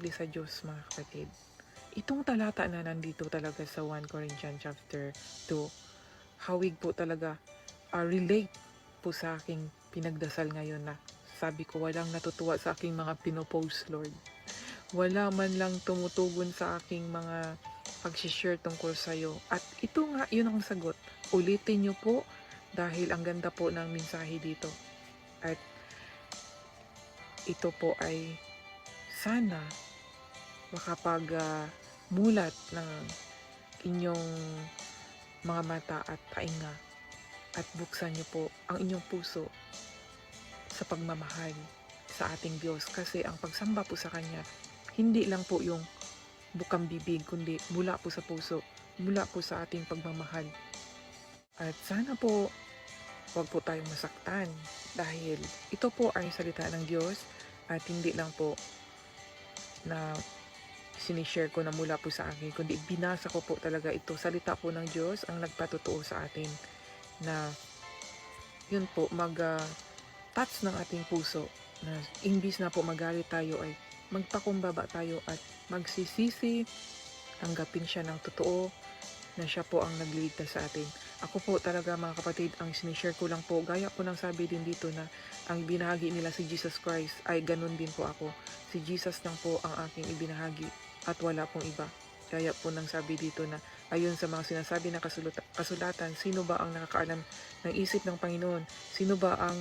komportable sa Diyos, mga kapatid. Itong talata na nandito talaga sa 1 Corinthians chapter 2, hawig po talaga, relate po sa aking pinagdasal ngayon na sabi ko, walang natutuwa sa aking mga pinopost, Lord. Wala man lang tumutugon sa aking mga pag-share tungkol sa'yo. At ito nga, yun ang sagot. Ulitin niyo po dahil ang ganda po ng mensahe dito. At ito po ay sana makapag-mulat ng inyong mga mata at tainga at buksan niyo po ang inyong puso sa pagmamahal sa ating Diyos. Kasi ang pagsamba po sa Kanya, hindi lang po yung bukang bibig, kundi mula po sa puso, mula po sa ating pagmamahal. At sana po, huwag po tayong masaktan dahil ito po ay salita ng Diyos at hindi lang po na sinishare ko na mula po sa akin, kundi binasa ko po talaga ito. Salita po ng Diyos ang nagpatotoo sa atin na yun po, touch ng ating puso na imbis na po magalit tayo ay magpakumbaba tayo at magsisisi, tanggapin siya ng totoo na siya po ang nagliligtas sa atin. Ako po talaga mga kapatid, ang sinishare ko lang po, gaya po ng sabi din dito na ang binahagi nila si Jesus Christ ay ganun din po ako. Si Jesus lang po ang aking ibinahagi at wala pong iba. Gaya po ng sabi dito na ayon sa mga sinasabi ng kasulatan, sino ba ang nakakaalam ng isip ng Panginoon? Sino ba ang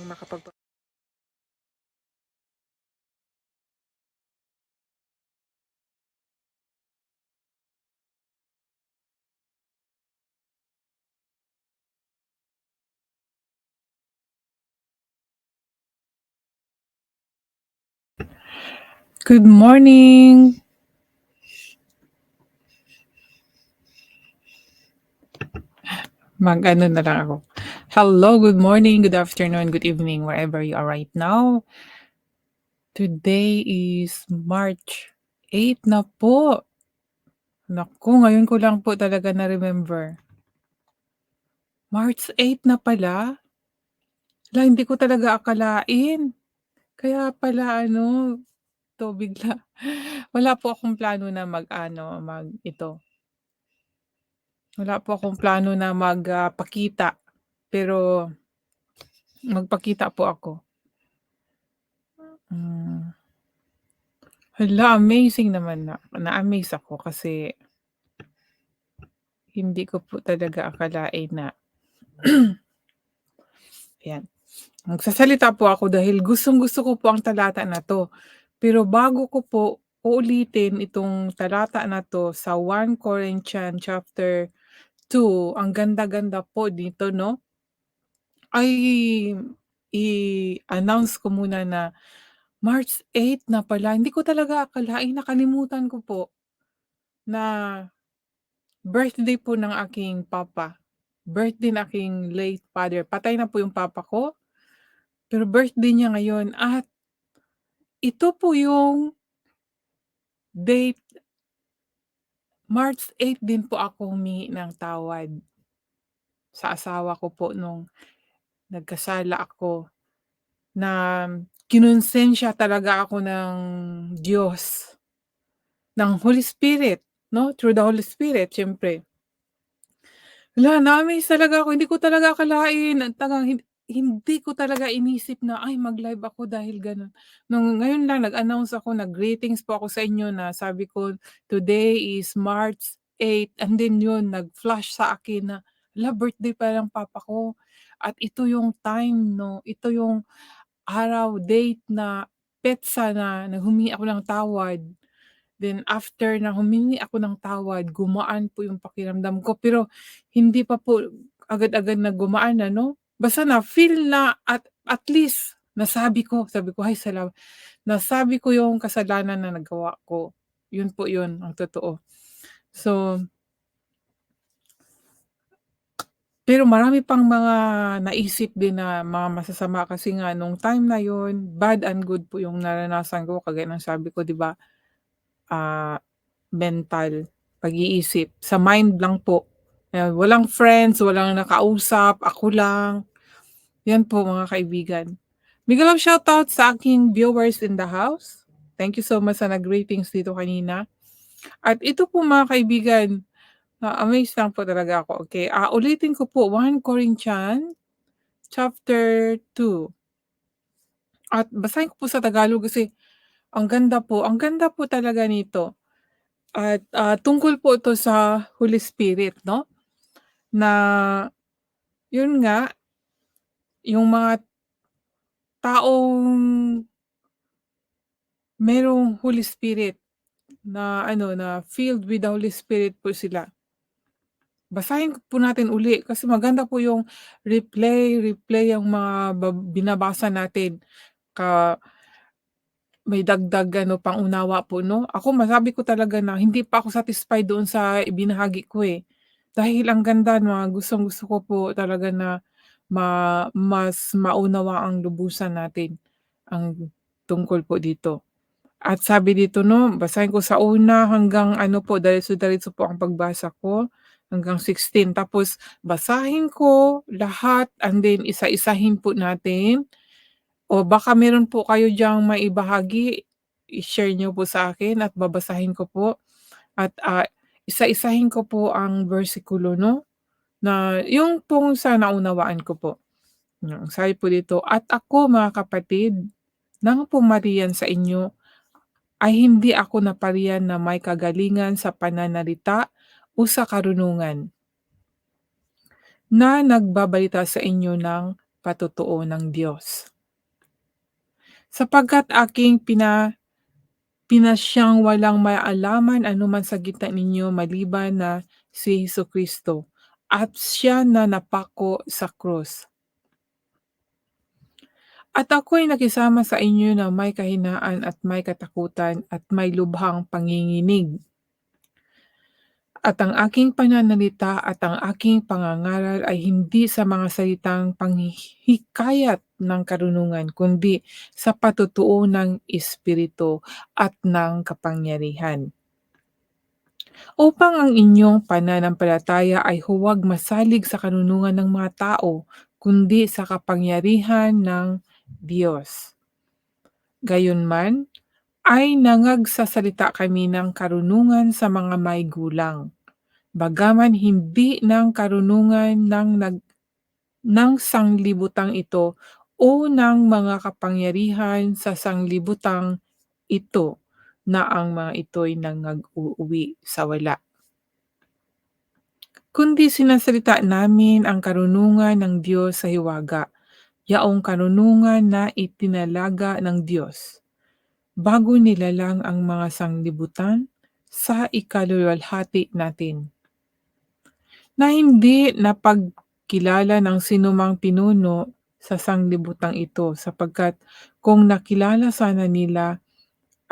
Good morning! Mag-ano na lang ako. Hello, good morning, good afternoon, good evening, wherever you are right now. Today is March 8 na po. Naku, ngayon ko lang po talaga na-remember. March 8 na pala? Hindi ko talaga akalain. Kaya pala bigla. Wala po akong plano na wala po akong plano na pakita. Pero magpakita po ako. Amazing naman na-amaze ako kasi hindi ko po talaga akalain na ayan. Magsasalita po ako dahil gustong-gusto ko po ang talata na 'to. Pero bago ko po uulitin itong talata na 'to sa 1 Corinthians chapter 2, ang ganda-ganda po dito 'no, ay i-announce ko muna na March 8 na pala. Hindi ko talaga akalain, nakalimutan ko po na birthday po ng aking papa. Birthday ng aking late father. Patay na po yung papa ko, pero birthday niya ngayon at ito po yung date, March 8 din po ako humingi ng tawad sa asawa ko po nung nagkasala ako na kinonsensya talaga ako ng Diyos, ng Holy Spirit, 'no, through the Holy Spirit siyempre. Na-amaze talaga ako, hindi ko talaga akalain at hindi ko talaga inisip na, ay mag-live ako dahil gano'n. Ngayon lang nag-announce ako, nag-greetings po ako sa inyo na sabi ko, "Today is March 8." And then yun, nag-flash sa akin na, birthday pala ng papa ko at ito yung time 'no, ito yung araw, date na petsa na humingi ako ng tawad. Then after na humingi ako ng tawad, gumaan po yung pakiramdam ko, pero hindi pa po agad-agad na gumaan ano, basta na-feel na at least sabi ko, "Ay nasabi ko yung kasalanan na nagawa ko." Yun po yun, ang totoo. So, pero marami pang mga naisip din na mga masasama kasi nga nung time na yun, bad and good po yung naranasan ko kagaya ng sabi ko 'di ba, ah mental, pag-iisip, sa mind lang po. Walang friends, walang nakausap, ako lang. Yan po mga kaibigan. Big love shoutout sa aking viewers in the house. Thank you so much sa nag-greetings dito kanina. At ito po mga kaibigan, na-amaze lang po talaga ako, okey. Ulitin ko po 1 Corinthians chapter 2 at basahin ko po sa Tagalog kasi ang ganda po talaga nito at, tungkol po ito sa Holy Spirit 'no, na yun nga, yung mga taong merong Holy Spirit na ano, na filled with the Holy Spirit po sila. Basahin po natin uli kasi maganda po yung replay ang mga binabasa natin ka may dagdag ano, pang-unawa po 'no. Ako masabi ko talaga na hindi pa ako satisfied doon sa ibinahagi ko, eh. Dahil ang ganda na gustong-gusto ko po talaga na mas maunawang lubusan natin ang tungkol po dito. At sabi dito 'no, basahin ko sa una hanggang ano po, diretso-diretso po ang pagbasa ko hanggang 16. Tapos basahin ko lahat and then isa-isahin po natin o baka meron po kayo diyang maibahagi, i-share niyo po sa akin at babasahin ko po at, isa-isahin ko po ang bersikulo 'no, na yung pong sa naunawaan ko po. Sabi po dito, "At ako mga kapatid, nang pumariyan sa inyo ay hindi ako napariyan na may kagalingan sa pananalita o sa karunungan, na nagbabalita sa inyo ng patotoo ng Diyos. Sapagkat aking pinasyang walang maaalaman anuman sa gitna ninyo maliban na si Jesucristo at siya na napako sa krus. At ako'y nakisama sa inyo na may kahinaan at may katakutan at may lubhang panginginig. At ang aking pananalita at ang aking pangangaral ay hindi sa mga salitang panghihikayat ng karunungan, kundi sa patutuo ng Espiritu at ng kapangyarihan. Upang ang inyong pananampalataya ay huwag masalig sa karunungan ng mga tao, kundi sa kapangyarihan ng Diyos. Gayunman, ay nangagsasalita kami ng karunungan sa mga may gulang, bagaman hindi ng karunungan ng sanglibutang ito o ng mga kapangyarihan sa sanglibutang ito na ang mga ito'y nangag-uuwi sa wala. Kundi sinasalita namin ang karunungan ng Diyos sa hiwaga, yaong karunungan na itinalaga ng Diyos, bago nilalang ang mga sanglibutan sa ikaluluwalhati natin, na hindi napagkilala ng sinumang pinuno sa sanglibutang ito sapagkat kung nakilala sana nila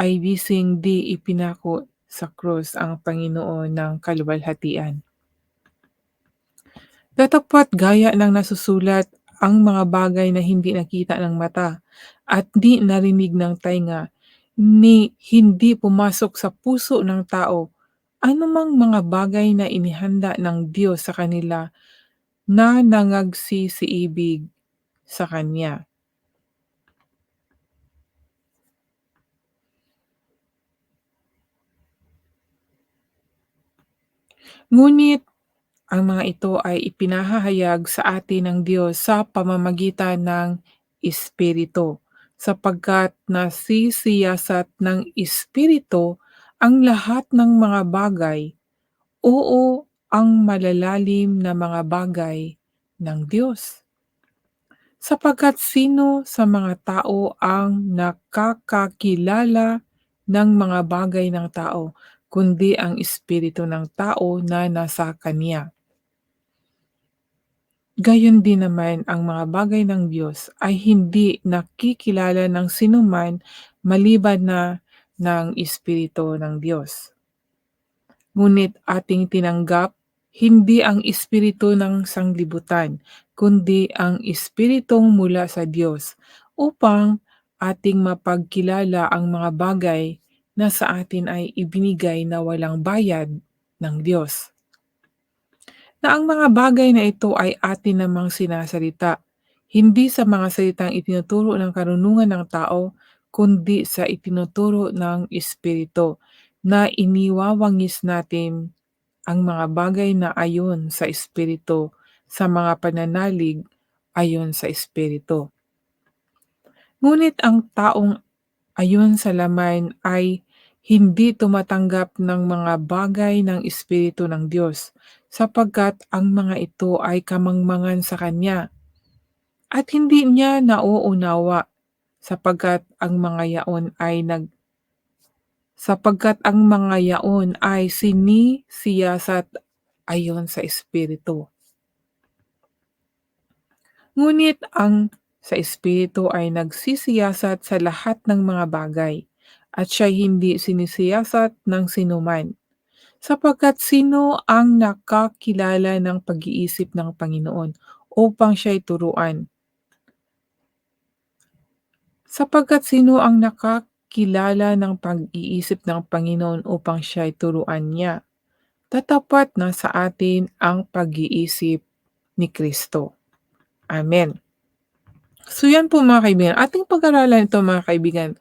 ay bising di ipinako sa krus ang Panginoon ng kaluwalhatian. Datapwat gaya ng nasusulat, ang mga bagay na hindi nakita ng mata at di narinig ng tainga, ni hindi pumasok sa puso ng tao, anumang mga bagay na inihanda ng Diyos sa kanila na nangagsisiibig sa Kanya. Ngunit ang mga ito ay ipinahahayag sa atin ng Diyos sa pamamagitan ng Espiritu, sapagkat nasisiyasat ng Espiritu ang lahat ng mga bagay, oo, ang malalalim na mga bagay ng Diyos. Sapagkat sino sa mga tao ang nakakakilala ng mga bagay ng tao, kundi ang espiritu ng tao na nasa kaniya. Gayon din naman ang mga bagay ng Diyos ay hindi nakikilala ng sinuman maliban na ng Espiritu ng Diyos. Ngunit ating tinanggap hindi ang espiritu ng sanglibutan, kundi ang espiritong mula sa Diyos, upang ating mapagkilala ang mga bagay na sa atin ay ibinigay na walang bayad ng Diyos. Na ang mga bagay na ito ay atin namang sinasalita, hindi sa mga salitang itinuturo ng karunungan ng tao, kundi sa itinuturo ng Espiritu na iniwawangis natin ang mga bagay na ayon sa Espiritu sa mga pananalig ayon sa Espiritu. Ngunit ang taong ayon sa laman ay hindi tumatanggap ng mga bagay ng Espiritu ng Diyos, sapagkat ang mga ito ay kamangmangan sa kanya at hindi niya nauunawa sapagkat ang mga yaon ay sinisiyasat ayon sa Espiritu. Ngunit ang sa Espiritu ay nagsisiyasat sa lahat ng mga bagay, at siya'y hindi sinisiyasat ng sinuman, sapagkat sino ang nakakilala ng pag-iisip ng Panginoon upang siya'y turuan? Sapagkat sino ang nakakilala ng pag-iisip ng Panginoon upang siya'y turuan niya? Tatapat na sa atin ang pag-iisip ni Kristo. Amen. So yan po mga kaibigan, ating pag-aralan ito mga kaibigan,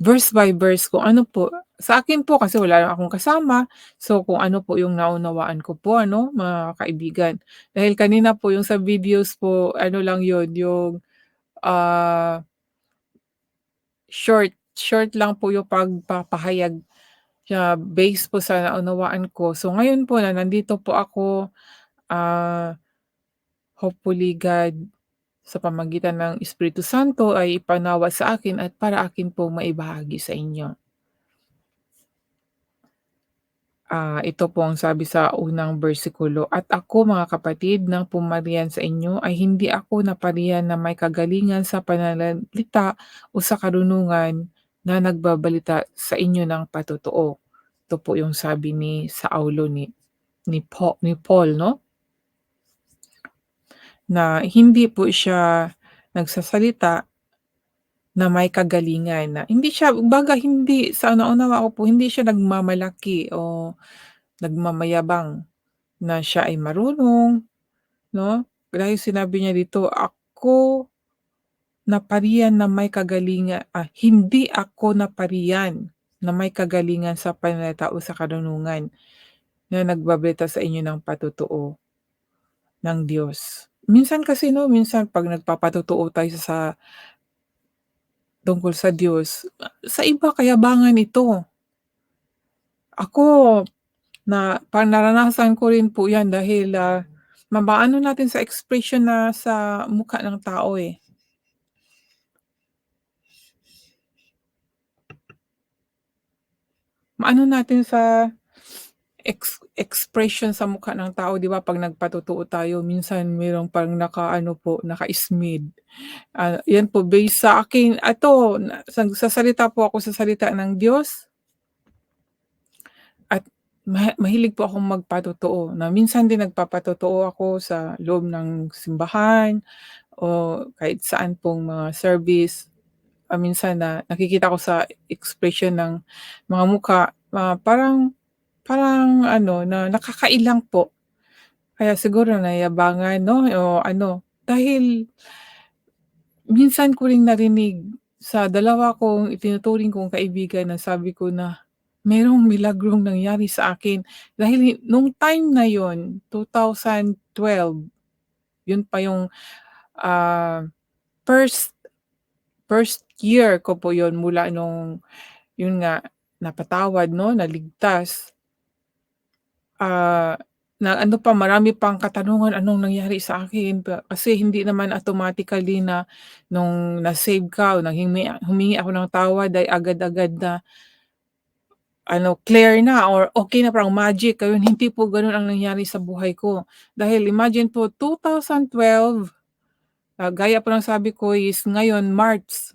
verse by verse kung ano po, sa akin po kasi wala lang akong kasama, so kung ano po yung naunawaan ko po mga kaibigan. Dahil kanina po yung sa videos po, ano lang yun, yung ah, short lang po yung pagpapahayag based po sa naunawaan ko. So ngayon po na nandito po ako, ah, hopefully God sa pamagitan ng Espiritu Santo ay ipanawa sa akin at para akin pong maibahagi sa inyo. Ito po ang sabi sa unang bersikulo, "At ako mga kapatid nang pumarihan sa inyo ay hindi ako naparihan na may kagalingan sa pananalita o sa karunungan na nagbabalita sa inyo ng patotoo." Ito po yung sabi ni Saulo ni Paul 'no, na hindi po siya nagsasalita na may kagalingan, na hindi siya, kumbaga hindi sa naunawa ko po, hindi siya nagmamalaki o nagmamayabang na siya ay marunong 'no, dahil sinabi niya dito, hindi ako naparian na may kagalingan sa pananalita o sa karunungan na nagbabalita sa inyo ng patotoo ng Diyos. Minsan kasi 'no, minsan 'pag nagpapatotoo tayo tungkol sa Diyos, sa iba kayabangan ito. Ako parang naranasan ko rin po 'yan dahil, maano natin sa expression na sa mukha ng tao, eh. Maano natin sa expression sa mukha ng tao, 'di ba 'pag nagpatotoo tayo minsan merong parang nakaano po, naka-smile. 'Yan po based sa akin nagsasalita po ako sa salita ng Diyos at mahilig po akong magpatotoo, na minsan din nagpapatotoo ako sa loob ng simbahan o kahit saan pong mga service. Minsan na nakikita ko sa expression ng mga mukha, parang parang ano na nakakailang po. Kaya siguro nayabangan 'no o ano, dahil minsan ko ring narinig sa dalawa kong itinuturing kong kaibigan na sabi ko na merong milagrong nangyari sa akin. Dahil nung time na yon, 2012, yun pa yung, ah, first first year ko po yon mula nung yun nga napatawad 'no, naligtas. Ah, na ano pa, marami pang katanungan, anong nangyari sa akin kasi hindi naman automatically na nung na-save ka o humingi ako ng tawad ay agad-agad na clear na or okey na, parang magic, ayun, hindi po gano'n ang nangyari sa buhay ko. Dahil imagine po 2012, gaya po ng sabi ko is ngayon March.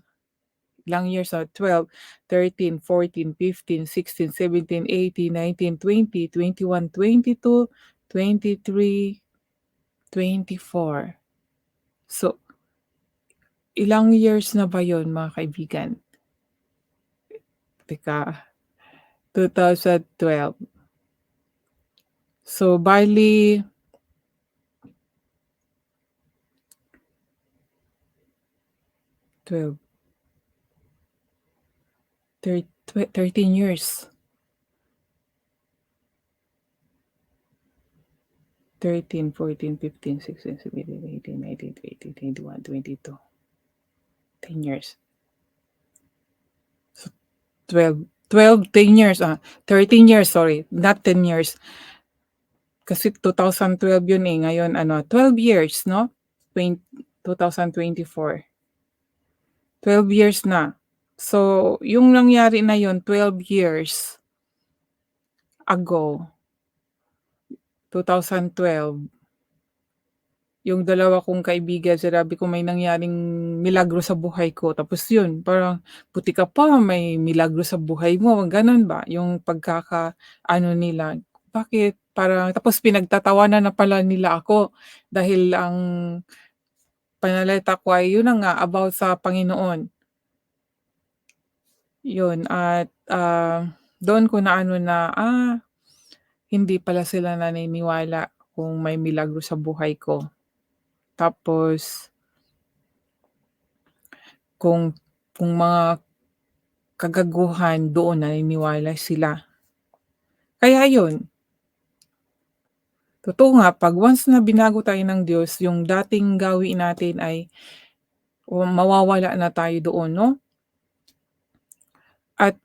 Ilang years na, 12, 13, 14, 15, 16, 17, 18, 19, 20, 21, 22, 23, 24. So, ilang years na ba yon mga kaibigan? Teka, 2012. So, bale 12, Thir 13 years. 13, 14, 15, 16, 17, 18, 19, 20, 21, 22. 10 years. So 10 years, 13 years, sorry, not 10 years. Kasi 2012 yun, eh, ngayon 12 years 'no? 2024, 12 years na. So, yung nangyari na yun 12 years ago, 2012, yung dalawa kong kaibigan sinabi ko may nangyaring milagro sa buhay ko tapos yun parang, "Buti ka pa may milagro sa buhay mo," gano'n ba yung pagkakaano nila. Bakit parang tapos pinagtatawanan na pala nila ako dahil ang panalita ko ay yun na nga about sa Panginoon. Yun at, doon ko naano na, hindi pala sila naniniwala kung may milagro sa buhay ko. Tapos kung mga kagaguhan doon naniniwala sila. Kaya yun, totoo nga 'pag once na binago tayo ng Diyos yung dating gawi natin ay mawawala na tayo doon 'no? At,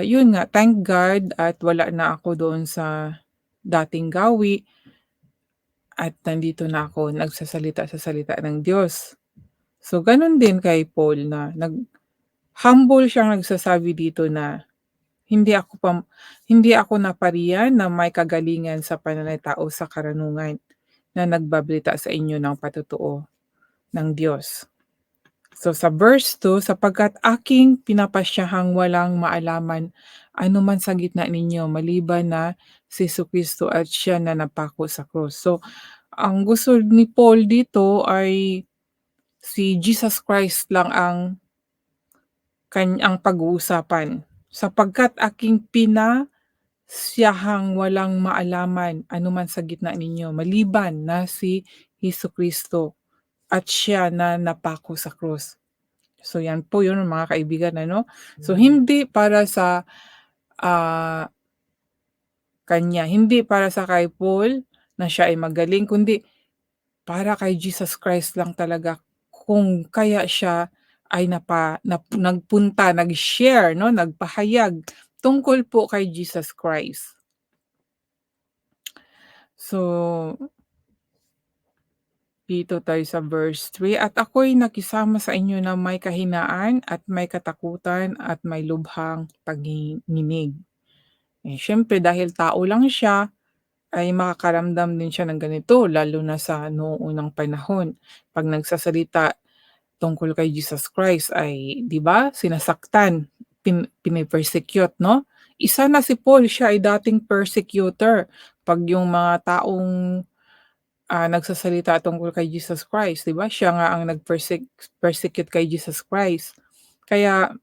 yun nga thank God at wala na ako doon sa dating gawi at nandito na ako nagsasalita sa salita ng Diyos. So ganun din kay Paul na humble siyang nagsasabi dito na Hindi ako hindi ako napariyan na may kagalingan sa pananalita o sa karunungan na nagbabalita sa inyo ng patotoo ng Diyos. So sa verse 2, sapagkat aking pinapasyahang walang maalaman anuman sa gitna ninyo maliban na si Jesucristo at siya na napako sa krus. So ang gusto ni Paul dito ay si Jesus Christ lang ang kanyang pag-uusapan. Sapagkat aking siyahang walang maalaman anuman sa gitna ninyo maliban na si Jesucristo at siya na napako sa krus. So yan po yun mga kaibigan ano. So hindi para sa, ah, kanya, hindi para sa kay Paul na siya ay magaling kundi para kay Jesus Christ lang talaga kung kaya siya ay nagpunta, nag-share 'no, nagpahayag tungkol po kay Jesus Christ. So dito tayo sa verse 3, "At ako'y nakisama sa inyo na may kahinaan at may katakutan at may lubhang panginginig." Eh, siyempre dahil tao lang siya, ay makakaramdam din siya ng ganito lalo na sa noong unang panahon. 'Pag nagsasalita tungkol kay Jesus Christ ay 'di ba, sinasaktan, pine-persecute 'no? Isa na si Paul, siya ay dating persecutor 'pag yung mga taong nagsasalita tungkol kay Jesus Christ, 'di ba? Siya nga ang persecute kay Jesus Christ. Kaya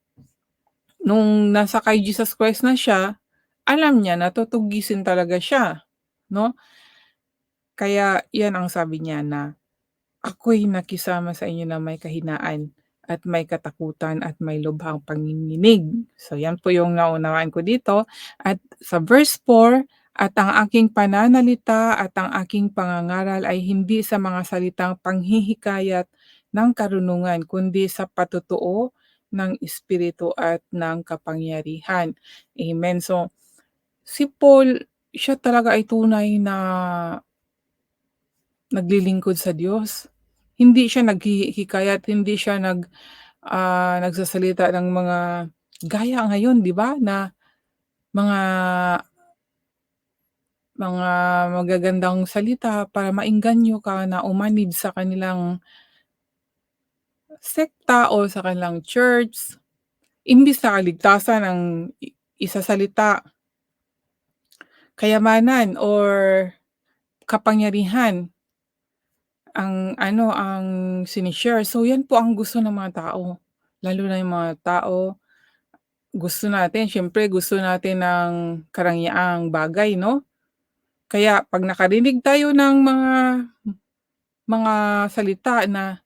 nung nasa kay Jesus Christ na siya, alam niya na tutugisin talaga siya, 'no? Kaya 'yan ang sabi niya na, "Ako'y nakisama sa inyo na may kahinaan at may katakutan at may lubhang panginginig." So 'yan po yung naunawaan ko dito at sa verse 4, "At ang aking pananalita at ang aking pangangaral ay hindi sa mga salitang panghihikayat ng karunungan kundi sa patotoo ng Espiritu at ng kapangyarihan." Amen. So, si Paul, siya talaga ay tunay na naglilingkod sa Diyos. Hindi siya naghihikayat, hindi siya nagsasalita ng mga gaya ngayon 'di ba, na mga mga magagandang salita para maengganyo ka na umanib sa kanilang sekta o sa kanilang church. Imbis na kaligtasan ang isasalita, kayamanan or kapangyarihan ang shine-share. So yan po ang gusto ng mga tao, lalo na yung mga tao gusto natin ng karangyaan bagay 'no? Kaya 'pag nakarinig tayo ng mga salita na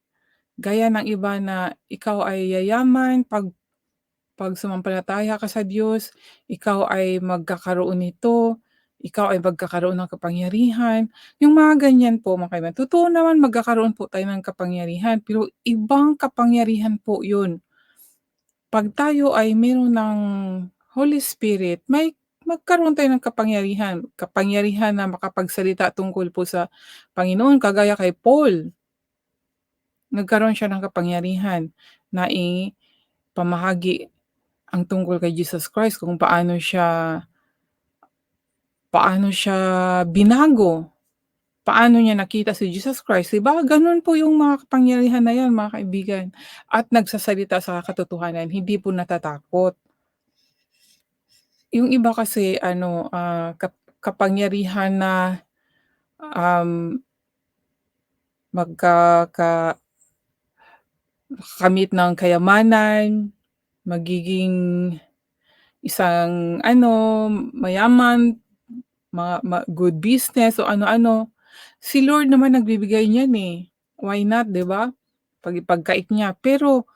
gaya ng iba na ikaw ay yayaman 'pag sumampalataya ka sa Diyos, ikaw ay magkakaroon nito, ikaw ay magkakaroon ng kapangyarihan. Yung mga ganyan po mga kaibigan. Totoo naman magkakaroon po tayo ng kapangyarihan, pero ibang kapangyarihan po yun. 'Pag tayo ay meron ng Holy Spirit, may magkaroon tayo ng kapangyarihan. Kapangyarihan na makapagsalita tungkol po sa Panginoon kagaya kay Paul. Nagkaroon siya ng kapangyarihan na pamahagi ang tungkol kay Jesus Christ kung paano siya binago, paano niya nakita si Jesus Christ, 'di ba? Gano'n po yung mga kapangyarihan na 'yan mga kaibigan, at nagsasalita sa katotohanan, hindi po natatakot. Yung iba kasi ano, kapangyarihan na, um, magkaka makakamit ng kayamanan, magiging isang ano, mayaman, good business o ano-ano. Si Lord naman nagbibigay niyan, eh, why not, 'di ba? Ipagkait niya. Pero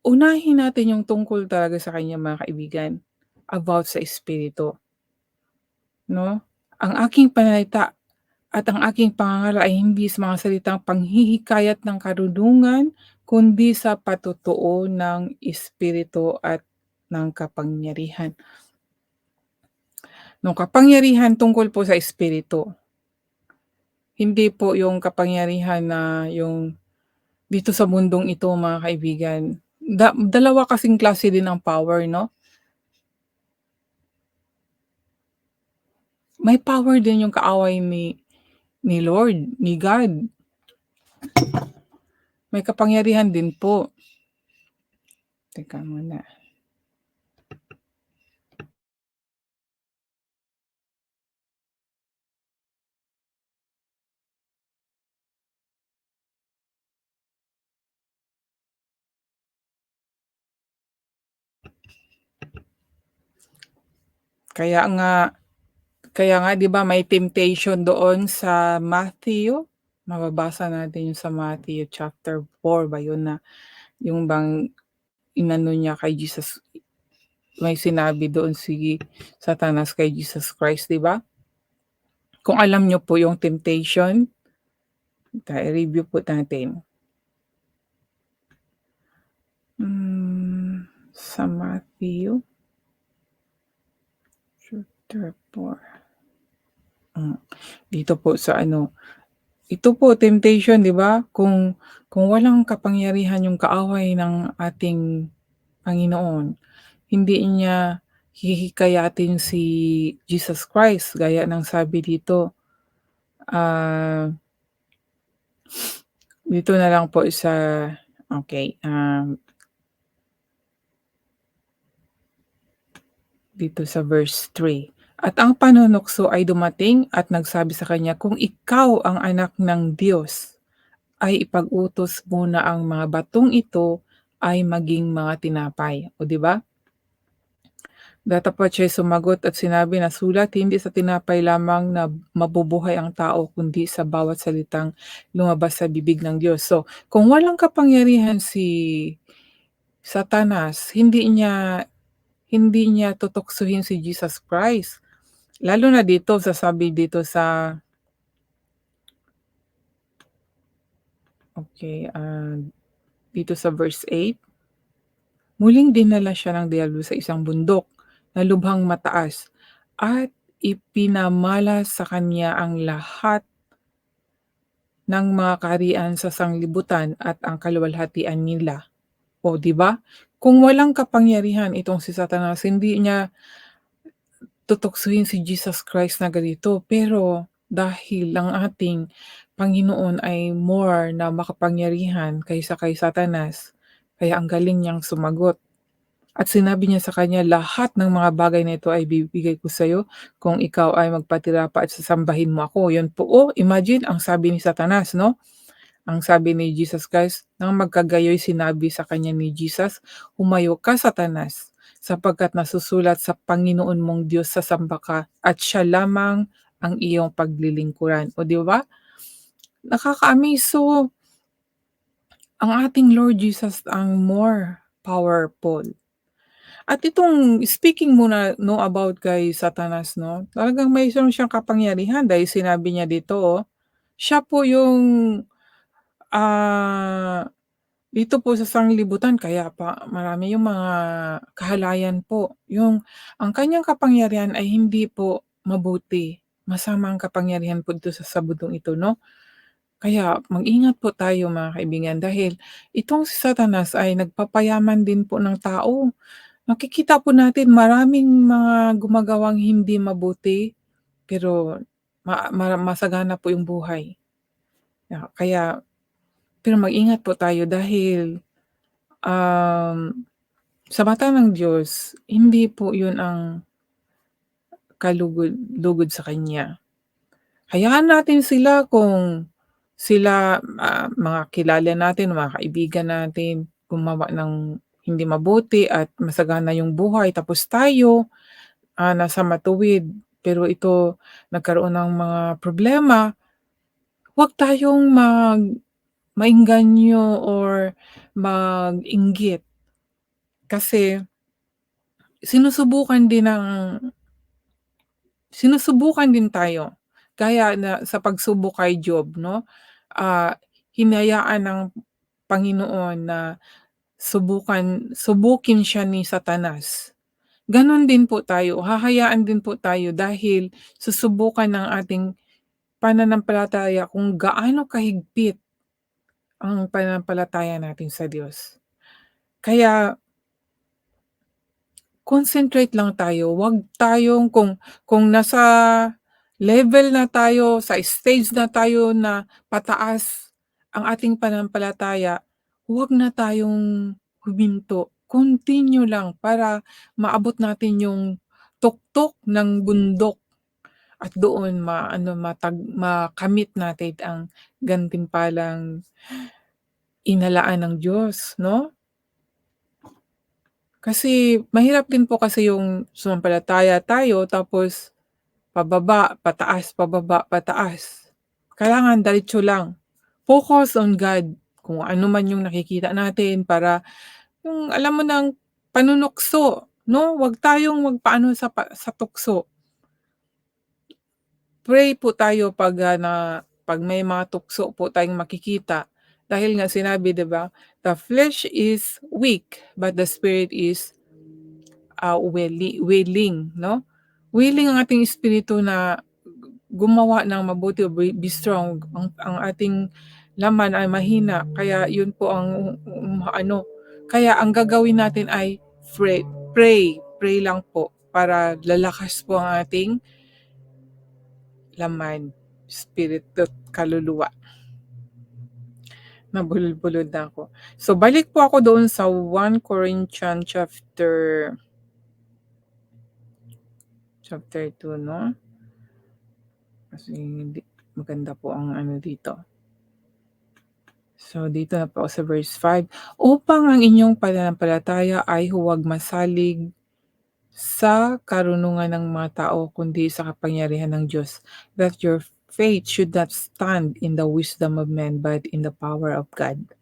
unahin natin yung tungkol talaga sa kanya mga kaibigan, about sa espiritu, 'no? Ang aking pananalita at ang aking pangangaral ay hindi sa mga salitang panghihikayat ng karunungan, kundi sa patotoo ng espiritu at ng kapangyarihan. Nung kapangyarihan tungkol po sa espiritu, hindi po yung kapangyarihan na yung dito sa mundong ito mga kaibigan. Dalawa kasing klase din ng power 'no? May power din yung kaaway ni Lord, ni God. May kapangyarihan din po. Teka muna. Kaya nga kaya nga 'di ba may temptation doon sa Matthew, mababasa natin yung sa Matthew chapter 4 ba yun na yung bang inano niya kay Jesus, may sinabi doon si Satanas kay Jesus Christ, 'di ba? Kung alam niyo po yung temptation, i-review po natin. Sa Matthew chapter 4. Dito po sa ano, ito po temptation 'di ba? Kung walang kapangyarihan yung kaaway ng ating Panginoon, hindi niya hihikayatin si Jesus Christ gaya ng sabi dito, ah, dito na lang po sa okey, dito sa verse 3. At ang panunukso ay dumating at nagsabi sa kanya, "Kung ikaw ang anak ng Diyos, ay ipag-utos mo na ang mga batong ito ay maging mga tinapay." O 'di ba? Datapat siya'y sumagot at sinabi na, "Sulat, hindi sa tinapay lamang na mabubuhay ang tao kundi sa bawat salitang lumabas sa bibig ng Diyos." So, kung walang kapangyarihan si Satanas, hindi niya tutuksohin si Jesus Christ. Lalo na dito sasabi dito sa okey, dito sa verse 8, muling dinala siya ng diablo sa isang bundok na lubhang mataas at ipinamalas sa kanya ang lahat ng mga kaharian sa sanglibutan at ang kaluwalhatian nila. O 'di ba? Kung walang kapangyarihan itong si Satanas, hindi niya tutuksohin si Jesus Christ na ganito. Pero dahil ang ating Panginoon ay more na makapangyarihan kaysa kay Satanas, kaya ang galing niyang sumagot. At sinabi niya sa kanya, "Lahat ng mga bagay na ito ay ibibigay ko sa'yo kung ikaw ay magpatira pa at sasambahin mo ako." Yun po, oh, imagine ang sabi ni Satanas 'no? Ang sabi ni Jesus Christ, nang magkagayoy sinabi sa kanya ni Jesus, "Humayo ka Satanas, sapagkat nasusulat sa Panginoon mong Diyos sasamba ka at siya lamang ang iyong paglilingkuran." O 'di ba? Nakaka-amaze. So, ang ating Lord Jesus ang more powerful. At itong speaking muna 'no, about kay Satanas 'no, talagang mayro'n siyang kapangyarihan dahil sinabi niya dito, siya po yung, ah, dito po sa sanglibutan kaya pa marami yung mga kahalayan po. Ang kanyang kapangyarihan ay hindi po mabuti, masama ang kapangyarihan po dito sa mundong ito 'no. Kaya mag-ingat po tayo mga kaibigan dahil itong si Satanas ay nagpapayaman din po ng tao. Makikita po natin maraming mga gumagawang hindi mabuti, pero masagana po yung buhay. Kaya pero mag-ingat po tayo dahil, sa mata ng Diyos hindi po yun ang kalugod-lugod sa Kanya. Hayaan natin sila kung sila, mga kilala natin, mga kaibigan natin, gumawa ng hindi mabuti at masagana yung buhay tapos tayo, nasa matuwid. Pero ito nagkaroon ng mga problema, huwag tayong maengganyo or mag-inggit. Kasi sinusubukan din sinusubukan din tayo. Gaya na sa pagsubok kay Job 'no, hinayaan ng Panginoon na subukin siya ni Satanas. Gano'n din po tayo, hahayaan din po tayo dahil susubukan ng ating pananampalataya kung gaano kahigpit ang pananampalataya natin sa Diyos. Kaya concentrate lang tayo, 'wag tayong kung nasa level na tayo, sa stage na tayo na pataas ang ating pananampalataya, huwag na tayong huminto. Continue lang para maabot natin yung tuktok ng bundok at doon makamit natin ang gantimpalang inalaan ng Diyos 'no? Kasi mahirap din po kasi yung sumampalataya tayo tapos pababa, pataas. Kailangan diretso lang. Focus on God, kung ano man yung nakikita natin para yung alam mo ng panunukso 'no, 'wag tayong magpaano sa tukso. Pray po tayo 'pag may mga tukso po tayong makikita. Dahil nga sinabi 'di ba, "The flesh is weak, but the spirit is, willing," 'no? Willing ang ating espiritu na gumawa ng mabuti o be strong. Ang ating laman ay mahina kaya yun po ang kaya ang gagawin natin ay pray lang po para lalakas po ang ating laman, espiritu at kaluluwa. Nabulol-bulod na ako. So balik po ako doon sa 1 Corinthians chapter 2 'no? Kasi hindi maganda po ang ano dito. So dito na po ako sa verse 5, "Upang ang inyong pananampalataya ay huwag masalig sa karunungan ng mga tao kundi sa kapangyarihan ng Diyos, that your faith should not stand in the wisdom of men but in the power of God."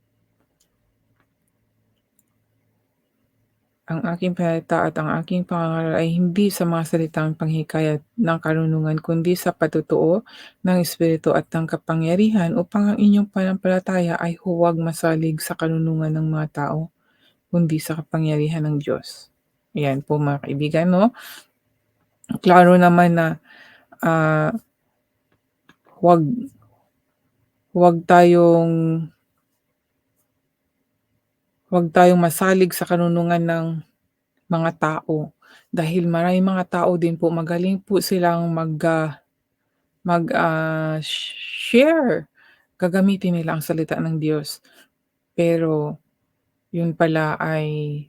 Ang aking panalita at ang aking pangangaral ay hindi sa mga salitang panghikayat ng karunungan kundi sa patutuo ng Espiritu at ng kapangyarihan upang ang inyong pananampalataya ay huwag masalig sa karunungan ng mga tao kundi sa kapangyarihan ng Diyos. Ayan po mga kaibigan 'no, klaro naman na, ah, huwag huwag tayong huwag tayong masalig sa karunungan ng mga tao. Dahil maraming mga tao din po magaling po silang share. Gagamitin nila ang salita ng Diyos, pero yun pala ay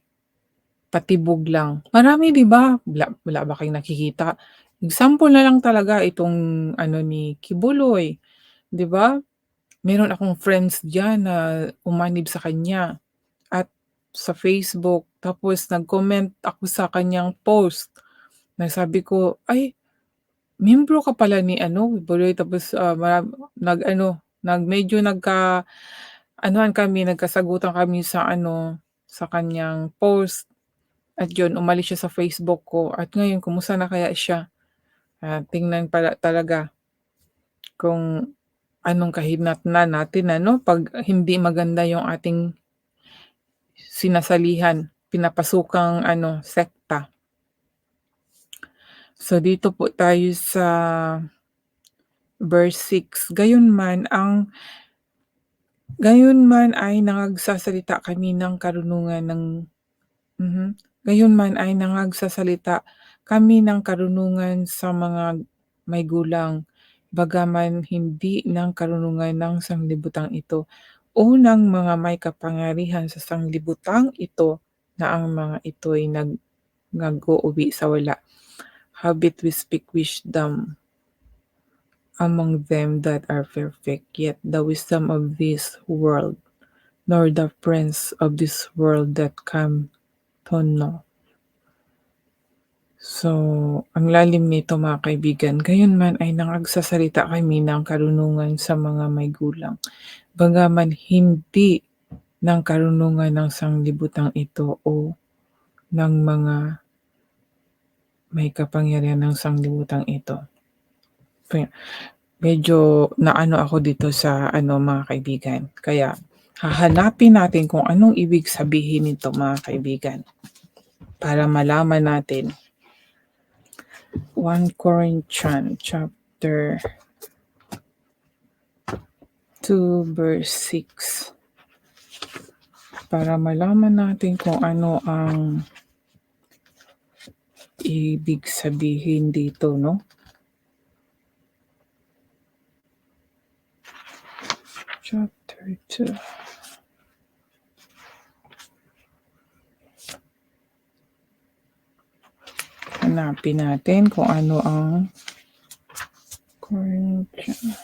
patibog lang. Marami 'di ba? Wala ba kayong nakikita? Example na lang talaga itong ano ni Kibuloy, 'di ba? Meron akong friends diyan na umanib sa kanya at sa Facebook tapos nag-comment ako sa kanyang post. Sabi ko, "Ay, miyembro ka pala ni ano, Kibuloy." Tapos, medyo nagkasagutan kami sa ano, sa kanyang post. At yun, umalis siya sa Facebook ko at ngayon kumusta na kaya siya? Tingnan pala talaga kung anong kahinatnan natin ano 'pag hindi maganda yung ating sinasalihan, pinapasukang ano, sekta. So, dito po tayo sa verse 6, gayunman ay nangagsasalita kami ng karunungan ng mhm, gayunman ay nangagsasalita kami ng karunungan sa mga may gulang, bagaman hindi ng karunungan ng sanglibutang ito. Unang mga may kapangyarihan sa sanglibutang ito na ang mga ito'y nag-uuwi sa wala. Howbeit we speak wisdom among them that are perfect, yet the wisdom of this world, nor the prince of this world that come to know. So, ang lalim nito mga kaibigan, gayunman ay nangagsasalita kami ng karunungan sa mga may gulang, bagaman hindi ng karunungan ng sanglibutang ito o ng mga may kapangyarihan ng sanglibutang ito. Medyo naano ako dito sa ano mga kaibigan, kaya hahanapin natin kung anong ibig sabihin nito mga kaibigan, para malaman natin. 1 Corinthians chapter 2 verse 6, para malaman natin kung ano ang ibig sabihin dito, no? Chapter 2. Hanapin natin kung ano ang Corinthians.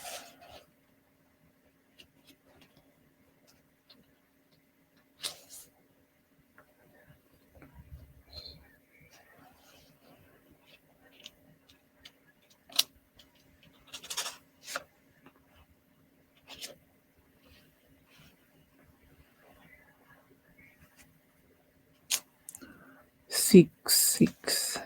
Six.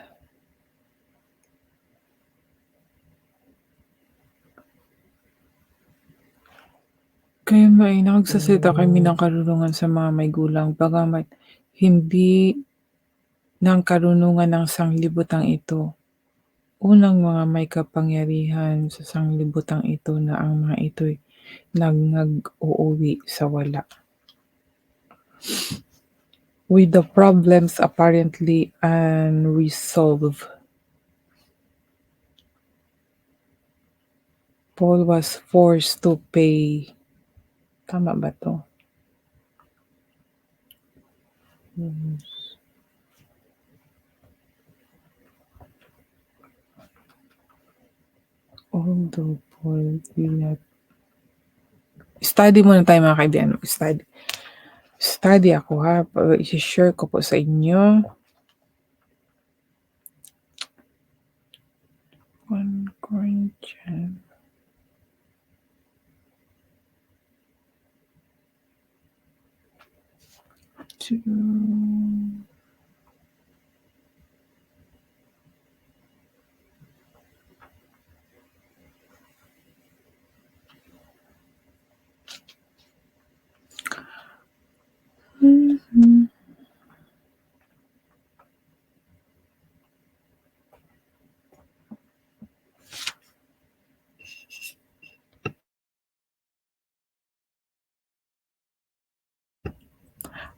Kaya may nagsasalita kami ng karunungan sa mga may gulang, bagamat hindi ng karunungan ng sanglibutang ito. Unang mga may kapangyarihan sa sanglibutang ito na ang mga ito'y nag-uuwi sa wala. With the problems apparently unresolved, Paul was forced to pay. Tama ba to? Although Paul did not. Study muna tayo mga kaibigan. Study ako ha. I-share ko po sa inyo. 1 Corinthians.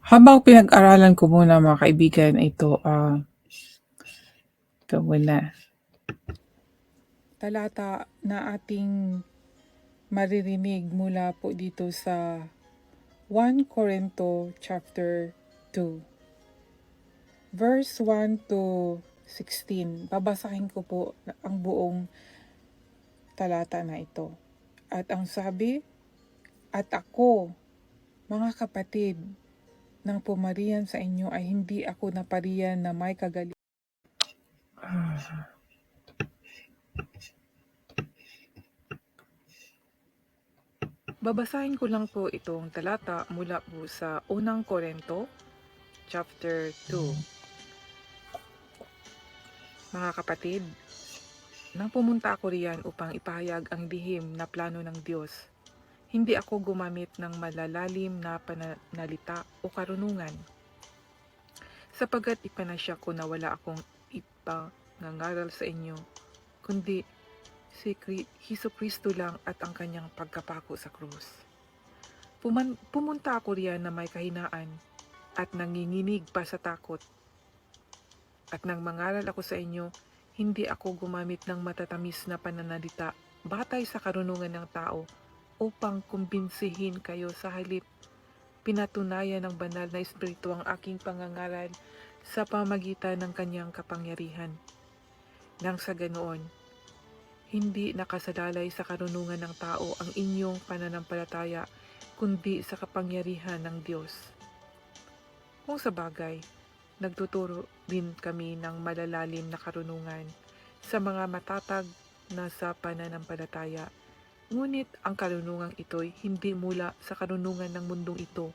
Habang pinag-aralan ko muna mga kaibigan, ito muna. Talata na ating maririnig mula po dito sa 1 Corinto chapter 2. Verse 1 to 16. Babasahin ko po ang buong talata na ito. At ang sabi, at ako, mga kapatid, nang pumarian sa inyo ay hindi ako naparian na may kagalingan. Babasahin ko lang po itong talata mula po sa 1 Corinto chapter 2. Mga kapatid, nang pumunta ako riyan upang ipahayag ang lihim na plano ng Diyos, hindi ako gumamit ng malalalim na pananalita o karunungan, sapagkat ipanasya ko na wala akong ipangangaral sa inyo, kundi si Hesus Kristo lang at ang kanyang pagkapako sa krus. Pumunta ako riyan na may kahinaan at nanginginig pa sa takot. At nang mangaral ako sa inyo, hindi ako gumamit ng matatamis na pananalita batay sa karunungan ng tao upang kumbinsihin kayo. Sa halip, pinatunayan ng banal na Espiritu ang aking pangangaral sa pamagitan ng kanyang kapangyarihan. Nang sa ganoon, hindi nakasalalay sa karunungan ng tao ang inyong pananampalataya, kundi sa kapangyarihan ng Diyos. Kung sa bagay, nagtuturo din kami ng malalalim na karunungan sa mga matatag na sa pananampalataya. Ngunit ang karunungang ito'y hindi mula sa karunungan ng mundong ito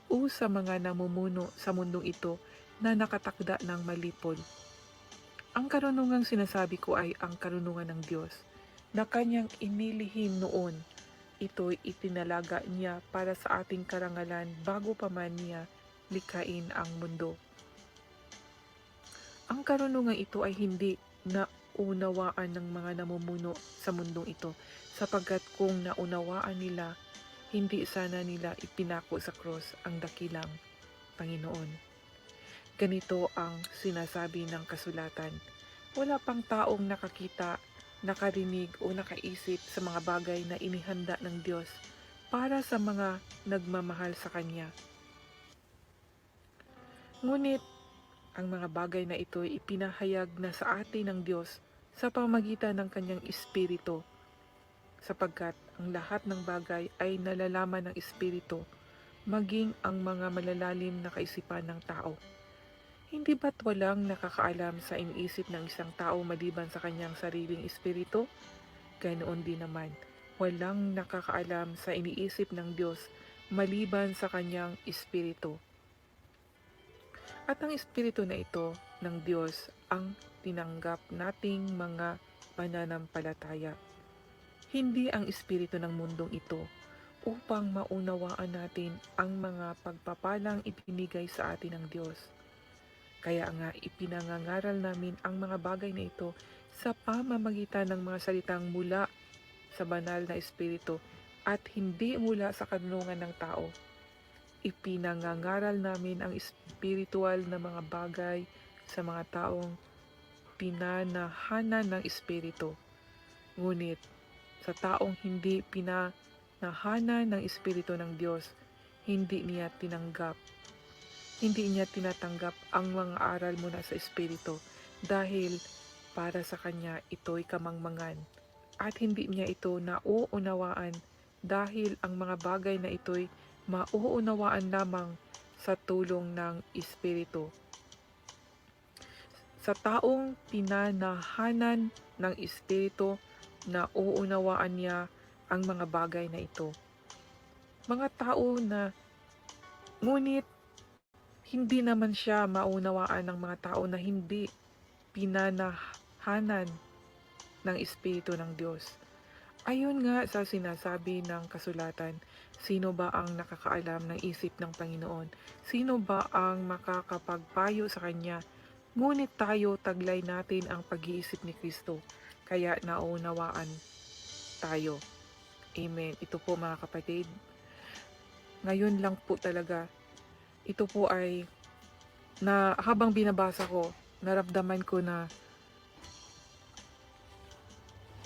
o sa mga namumuno sa mundong ito na nakatakda ng malipol. Ang karunungang sinasabi ko ay ang karunungan ng Diyos na kanyang inilihim noon. Ito'y itinalaga niya para sa ating karangalan bago pa man niya likhain ang mundo. Ang karunungan ito ay hindi naunawaan ng mga namumuno sa mundong ito, sapagkat kung naunawaan nila, hindi sana nila ipinako sa krus ang dakilang Panginoon. Ganito ang sinasabi ng kasulatan: wala pang taong nakakita, nakarinig o nakaisip sa mga bagay na inihanda ng Diyos para sa mga nagmamahal sa Kanya. Ngunit ang mga bagay na ito'y ipinahayag na sa atin ng Diyos sa pamagitan ng Kanyang Espiritu, sapagkat ang lahat ng bagay ay nalalaman ng Espiritu, maging ang mga malalalim na kaisipan ng tao. Hindi ba't walang nakakaalam sa iniisip ng isang tao maliban sa kanyang sariling espiritu? Ganoon din naman, walang nakakaalam sa iniisip ng Diyos maliban sa kanyang espiritu. At ang espiritu na ito ng Diyos ang tinanggap nating mga mananampalataya. Hindi ang espiritu ng mundong ito, upang maunawaan natin ang mga pagpapalang ibinigay sa atin ng Diyos. Kaya nga ipinangangaral namin ang mga bagay na ito sa pamamagitan ng mga salitang mula sa banal na espiritu at hindi mula sa karunungan ng tao. Ipinangangaral namin ang espiritual na mga bagay sa mga taong pinanahanan ng espiritu. Ngunit sa taong hindi pinanahanan ng espiritu ng Diyos, hindi niya tinatanggap ang mga aral mula sa espiritu, dahil para sa kanya ito'y kamangmangan at hindi niya ito nauunawaan, dahil ang mga bagay na ito'y mauunawaan lamang sa tulong ng espiritu. Sa taong pinanahanan ng espiritu, nauunawaan niya ang mga bagay na ito. Mga tao na ngunit hindi naman siya maunawaan ng mga tao na hindi pinanahanan ng Espiritu ng Diyos. Ayon nga sa sinasabi ng kasulatan, sino ba ang nakakaalam ng isip ng Panginoon? Sino ba ang makakapagpayo sa Kanya? Ngunit tayo, taglay natin ang pag-iisip ni Kristo, kaya naunawaan tayo. Amen. Ito po mga kapatid. Ngayon lang po talaga, ito po ay na habang binabasa ko, naramdaman ko na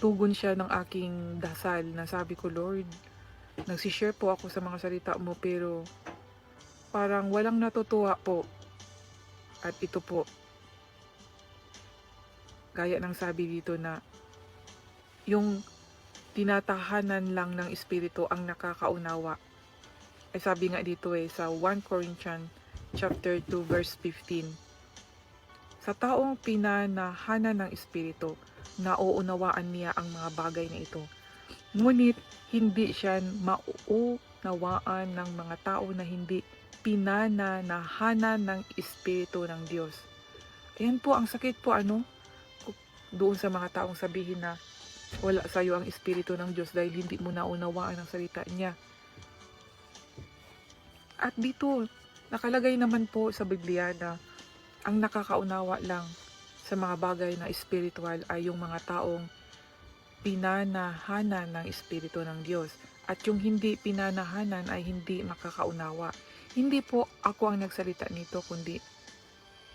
tugon siya ng aking dasal na sabi ko, Lord, nagsishare po ako sa mga salita mo pero parang walang natutuwa po. At ito po, gaya ng sabi dito na yung tinatahanan lang ng Espiritu ang nakakaunawa. Ay sabi nga dito sa 1 Corinthians chapter 2 verse 15. Sa taong pinanahanan ng Espiritu, nauunawaan niya ang mga bagay na ito. Ngunit hindi siya mauunawaan ng mga tao na hindi pinananahanan ng Espiritu ng Diyos. Ayan po, ang sakit po doon sa mga taong sabihin na wala sa'yo ang Espiritu ng Diyos dahil hindi mo naunawaan ang salita niya. At dito, nakalagay naman po sa Biblia na ang nakakaunawa lang sa mga bagay na espiritual ay yung mga taong pinanahanan ng Espiritu ng Diyos. At yung hindi pinanahanan ay hindi makakaunawa. Hindi po ako ang nagsalita nito, kundi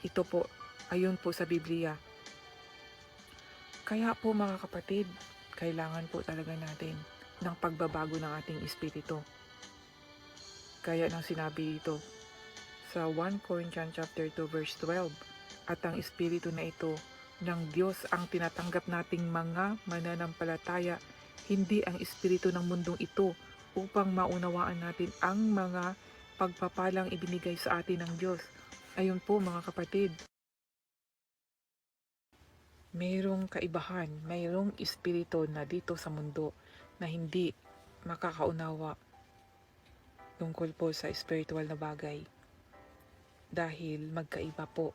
ito po, ayon po sa Biblia. Kaya po mga kapatid, kailangan po talaga natin ng pagbabago ng ating espiritu. Kaya nang sinabi ito sa 1 Corinthians chapter 2 verse 12, at ang espiritu na ito ng Diyos ang tinatanggap nating mga mananampalataya, hindi ang espiritu ng mundong ito, upang maunawaan natin ang mga pagpapalang ibinigay sa atin ng Diyos. Ayun po mga kapatid, mayroong kaibahan, mayroong espiritu na dito sa mundo na hindi makakaunawa tungkol po sa spiritual na bagay. Dahil magkaiba po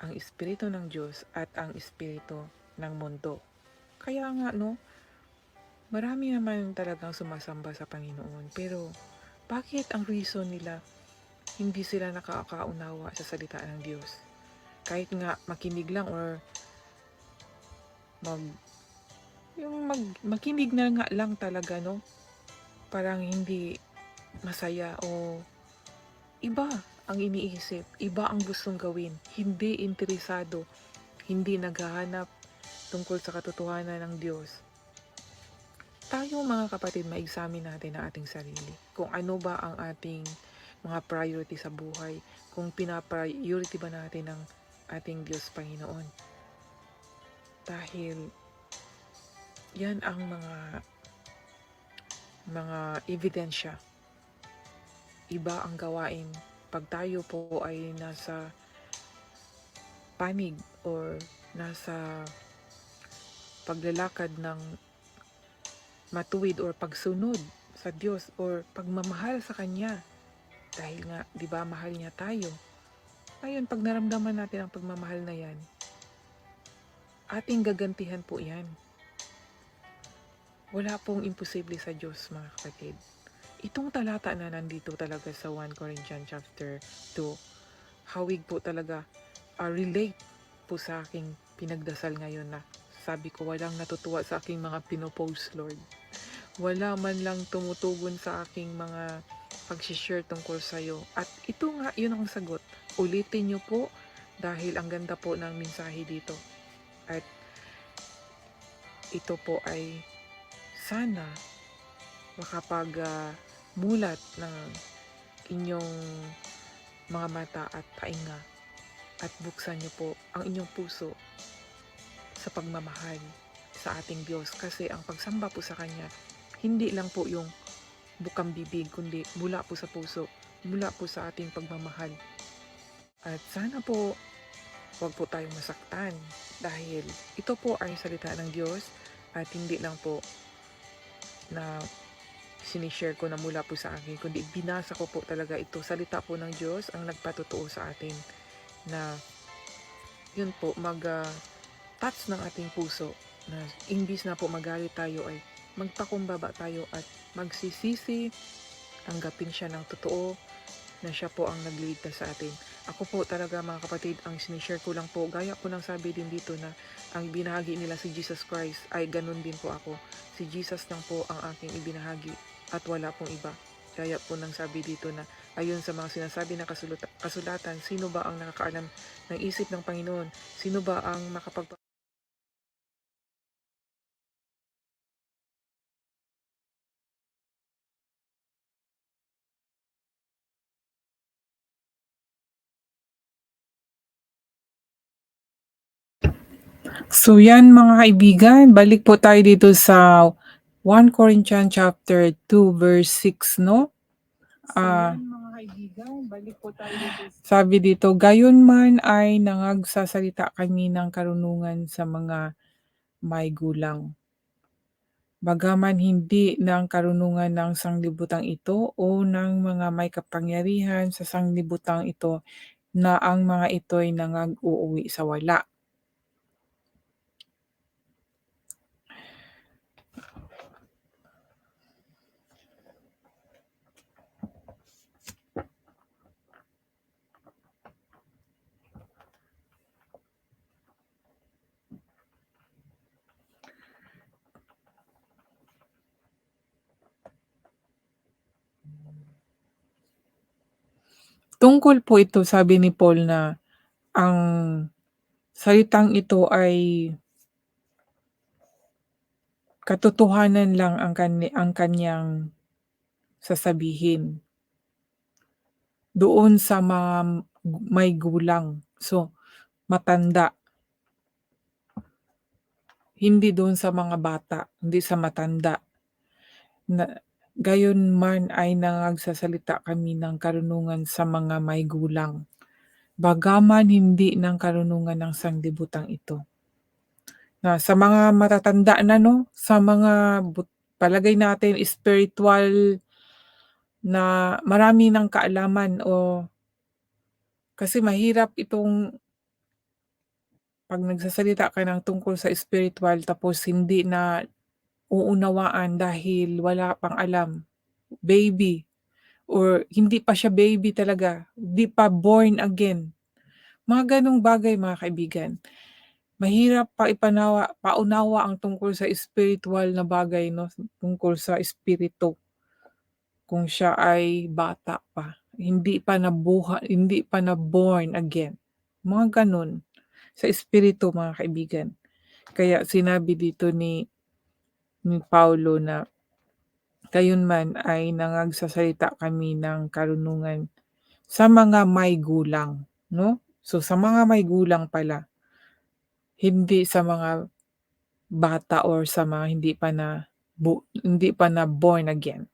ang espiritu ng Diyos at ang espiritu ng mundo. Kaya nga no, marami naman talagang sumasamba sa Panginoon. Pero bakit ang reason nila hindi sila nakakaunawa sa salita ng Diyos? Kahit nga makinig lang or makinig na nga lang talaga, no? Parang hindi masaya o iba ang iniisip, iba ang gustong gawin, hindi interesado, hindi naghahanap tungkol sa katotohanan ng Diyos. Tayo mga kapatid, ma-examine natin ang ating sarili. Kung ano ba ang ating mga priority sa buhay, kung pina-priority ba natin ang ating Diyos Panginoon. Dahil yan ang mga ebidensya. Iba ang gawain pag tayo po ay nasa panig or nasa paglalakad ng matuwid or pagsunod sa Diyos or pagmamahal sa Kanya. Dahil nga, di ba, mahal niya tayo. Ngayon, pag naramdaman natin ang pagmamahal na yan, ating gagantihan po yan. Wala pong imposible sa Diyos, mga kapatid. Itong talata na nandito talaga sa 1 Corinthians chapter 2, hawig po talaga, relate po sa aking pinagdasal ngayon na sabi ko, walang natutuwa sa aking mga pinopost, Lord. Wala man lang tumutugon sa aking mga pag-share tungkol sa'yo. At ito nga, yun ang sagot. Ulitin nyo po dahil ang ganda po ng mensahe dito. At ito po ay sana makapag-mulat ng inyong mga mata at tainga at buksan nyo po ang inyong puso sa pagmamahal sa ating Diyos. Kasi ang pagsamba po sa Kanya, hindi lang po yung bukang bibig, kundi mula po sa puso, mula po sa ating pagmamahal. At sana po, huwag po tayong masaktan dahil ito po ay salita ng Diyos at hindi lang po na sinishare ko na mula po sa akin, kundi binasa ko po talaga ito. Salita po ng Diyos ang nagpatotoo sa atin na yun po, touch ng ating puso na imbis na po magalit tayo ay magpakumbaba tayo at magsisisi, tanggapin siya ng totoo na siya po ang nagliligtas sa atin. Ako po talaga mga kapatid, ang sinishare ko lang po, gaya po ng sabi din dito na ang binahagi nila si Jesus Christ ay ganun din po ako. Si Jesus lang po ang aking ibinahagi at wala pong iba. Gaya po ng sabi dito na ayon sa mga sinasabi ng kasulatan, sino ba ang nakakaalam ng isip ng Panginoon? Sino ba ang So yan mga kaibigan, balik po tayo dito sa 1 Corinthians chapter 2 verse 6, no? Sabi dito, gayon man ay nangagsasalita kami ng karunungan sa mga may gulang. Bagaman hindi ng karunungan ng sanglibutang ito o ng mga may kapangyarihan sa sanglibutang ito na ang mga ito'y nangag-uuwi sa wala. Tungkol po ito sabi ni Paul na ang salitang ito ay katotohanan lang ang kaniyang sasabihin doon sa mga may gulang. So, matanda, hindi doon sa mga bata, hindi sa matanda. Na gayunman ay nagsasalita kami ng karunungan sa mga may gulang, bagaman hindi ng karunungan ng sanglibutang ito. Na sa mga matatanda na 'no, sa mga palagay natin spiritual na marami ng kaalaman o kasi mahirap itong 'pag nagsasalita ka ng tungkol sa spiritual tapos hindi na uunawaan dahil wala pang alam, baby or hindi pa siya baby talaga, di pa born again. Mga gano'ng bagay mga kaibigan. Mahirap paunawa ang tungkol sa spiritual na bagay 'no, tungkol sa espiritu kung siya ay bata pa, hindi pa na-born again, mga gano'n sa espiritu mga kaibigan. Kaya sinabi dito ni Paulo na gayunman ay nangagsasalita kami ng karunungan sa mga may gulang 'no. So, sa mga may gulang pala, hindi sa mga bata or sa mga hindi pa na born again.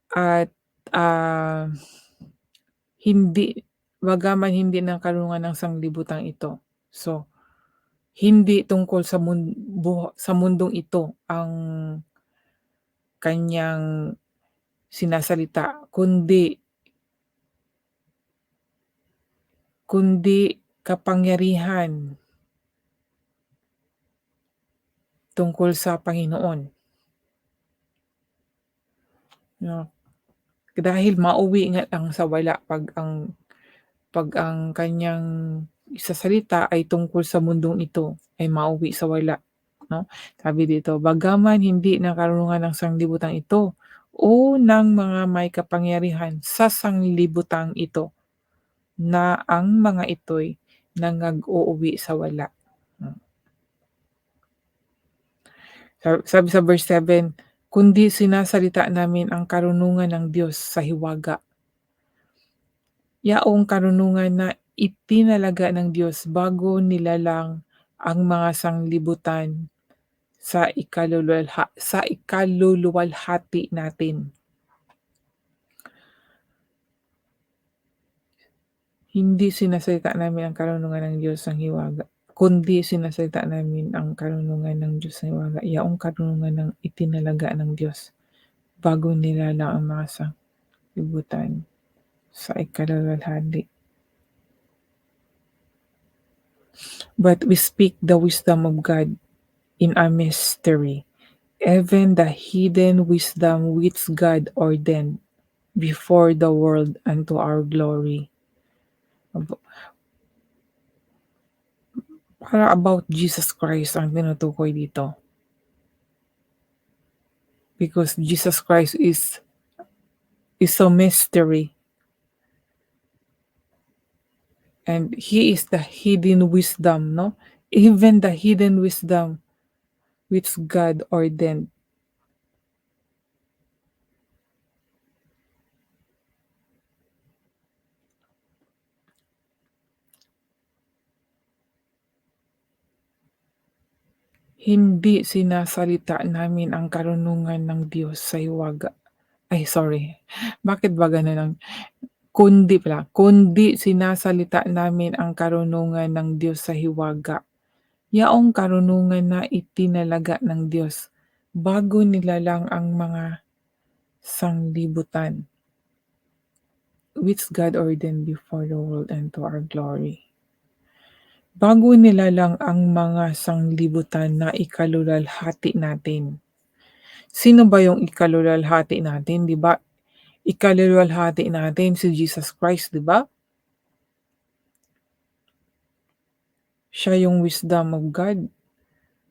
At, ah, hindi bagaman hindi ng karunungan ng sanglibutang ito. So, hindi tungkol sa mundong ito ang kaniyang sinasalita, kundi kapangyarihan tungkol sa Panginoon, 'no. Dahil mauwi nga lang sa wala 'pag ang kaniyang isasalita ay tungkol sa mundong ito, ay mauwi sa wala, 'no. Sabi dito, "Bagaman hindi ng karunungan ng sanglibutang ito o ng mga may kapangyarihan sa sanglibutang ito, na ang mga ito'y uuwi sa wala." Hmm. Sabi sa verse 7, "Kundi sinasalita namin ang karunungan ng Diyos sa hiwaga, yaong karunungan na itinalaga ng Diyos bago nilalang ang mga sanglibutan sa ikaluluwalhati natin." Hindi sinasalita namin ang karunungan ng Diyos ng hiwaga, kundi sinasalita namin ang karunungan ng Diyos ng hiwaga, yaong karunungan ng itinalaga ng Diyos bago nilalang ang mga sanglibutan sa ikaluluwalhati. But we speak the wisdom of God in a mystery, even the hidden wisdom which God ordained before the world unto our glory. Para about Jesus Christ ang tinutukoy dito. Because Jesus Christ is a mystery, and He is the hidden wisdom, no? Even the hidden wisdom which God ordained. Hindi sinasalita namin ang karunungan ng Diyos sa hiwaga. Ay sorry, bakit ba gano'n ang kundi sinasalita namin ang karunungan ng Diyos sa hiwaga, yaong karunungan na itinalaga ng Diyos bago nilalang ang mga sanglibutan, which God ordained before the world unto our glory. Bago nilalang ang mga sanglibutan na ikaluluwalhati natin. Sino ba yung ikaluluwalhati natin, 'di ba? Ikaluluwalhati natin si Jesus Christ, 'di ba? Siya yung wisdom of God,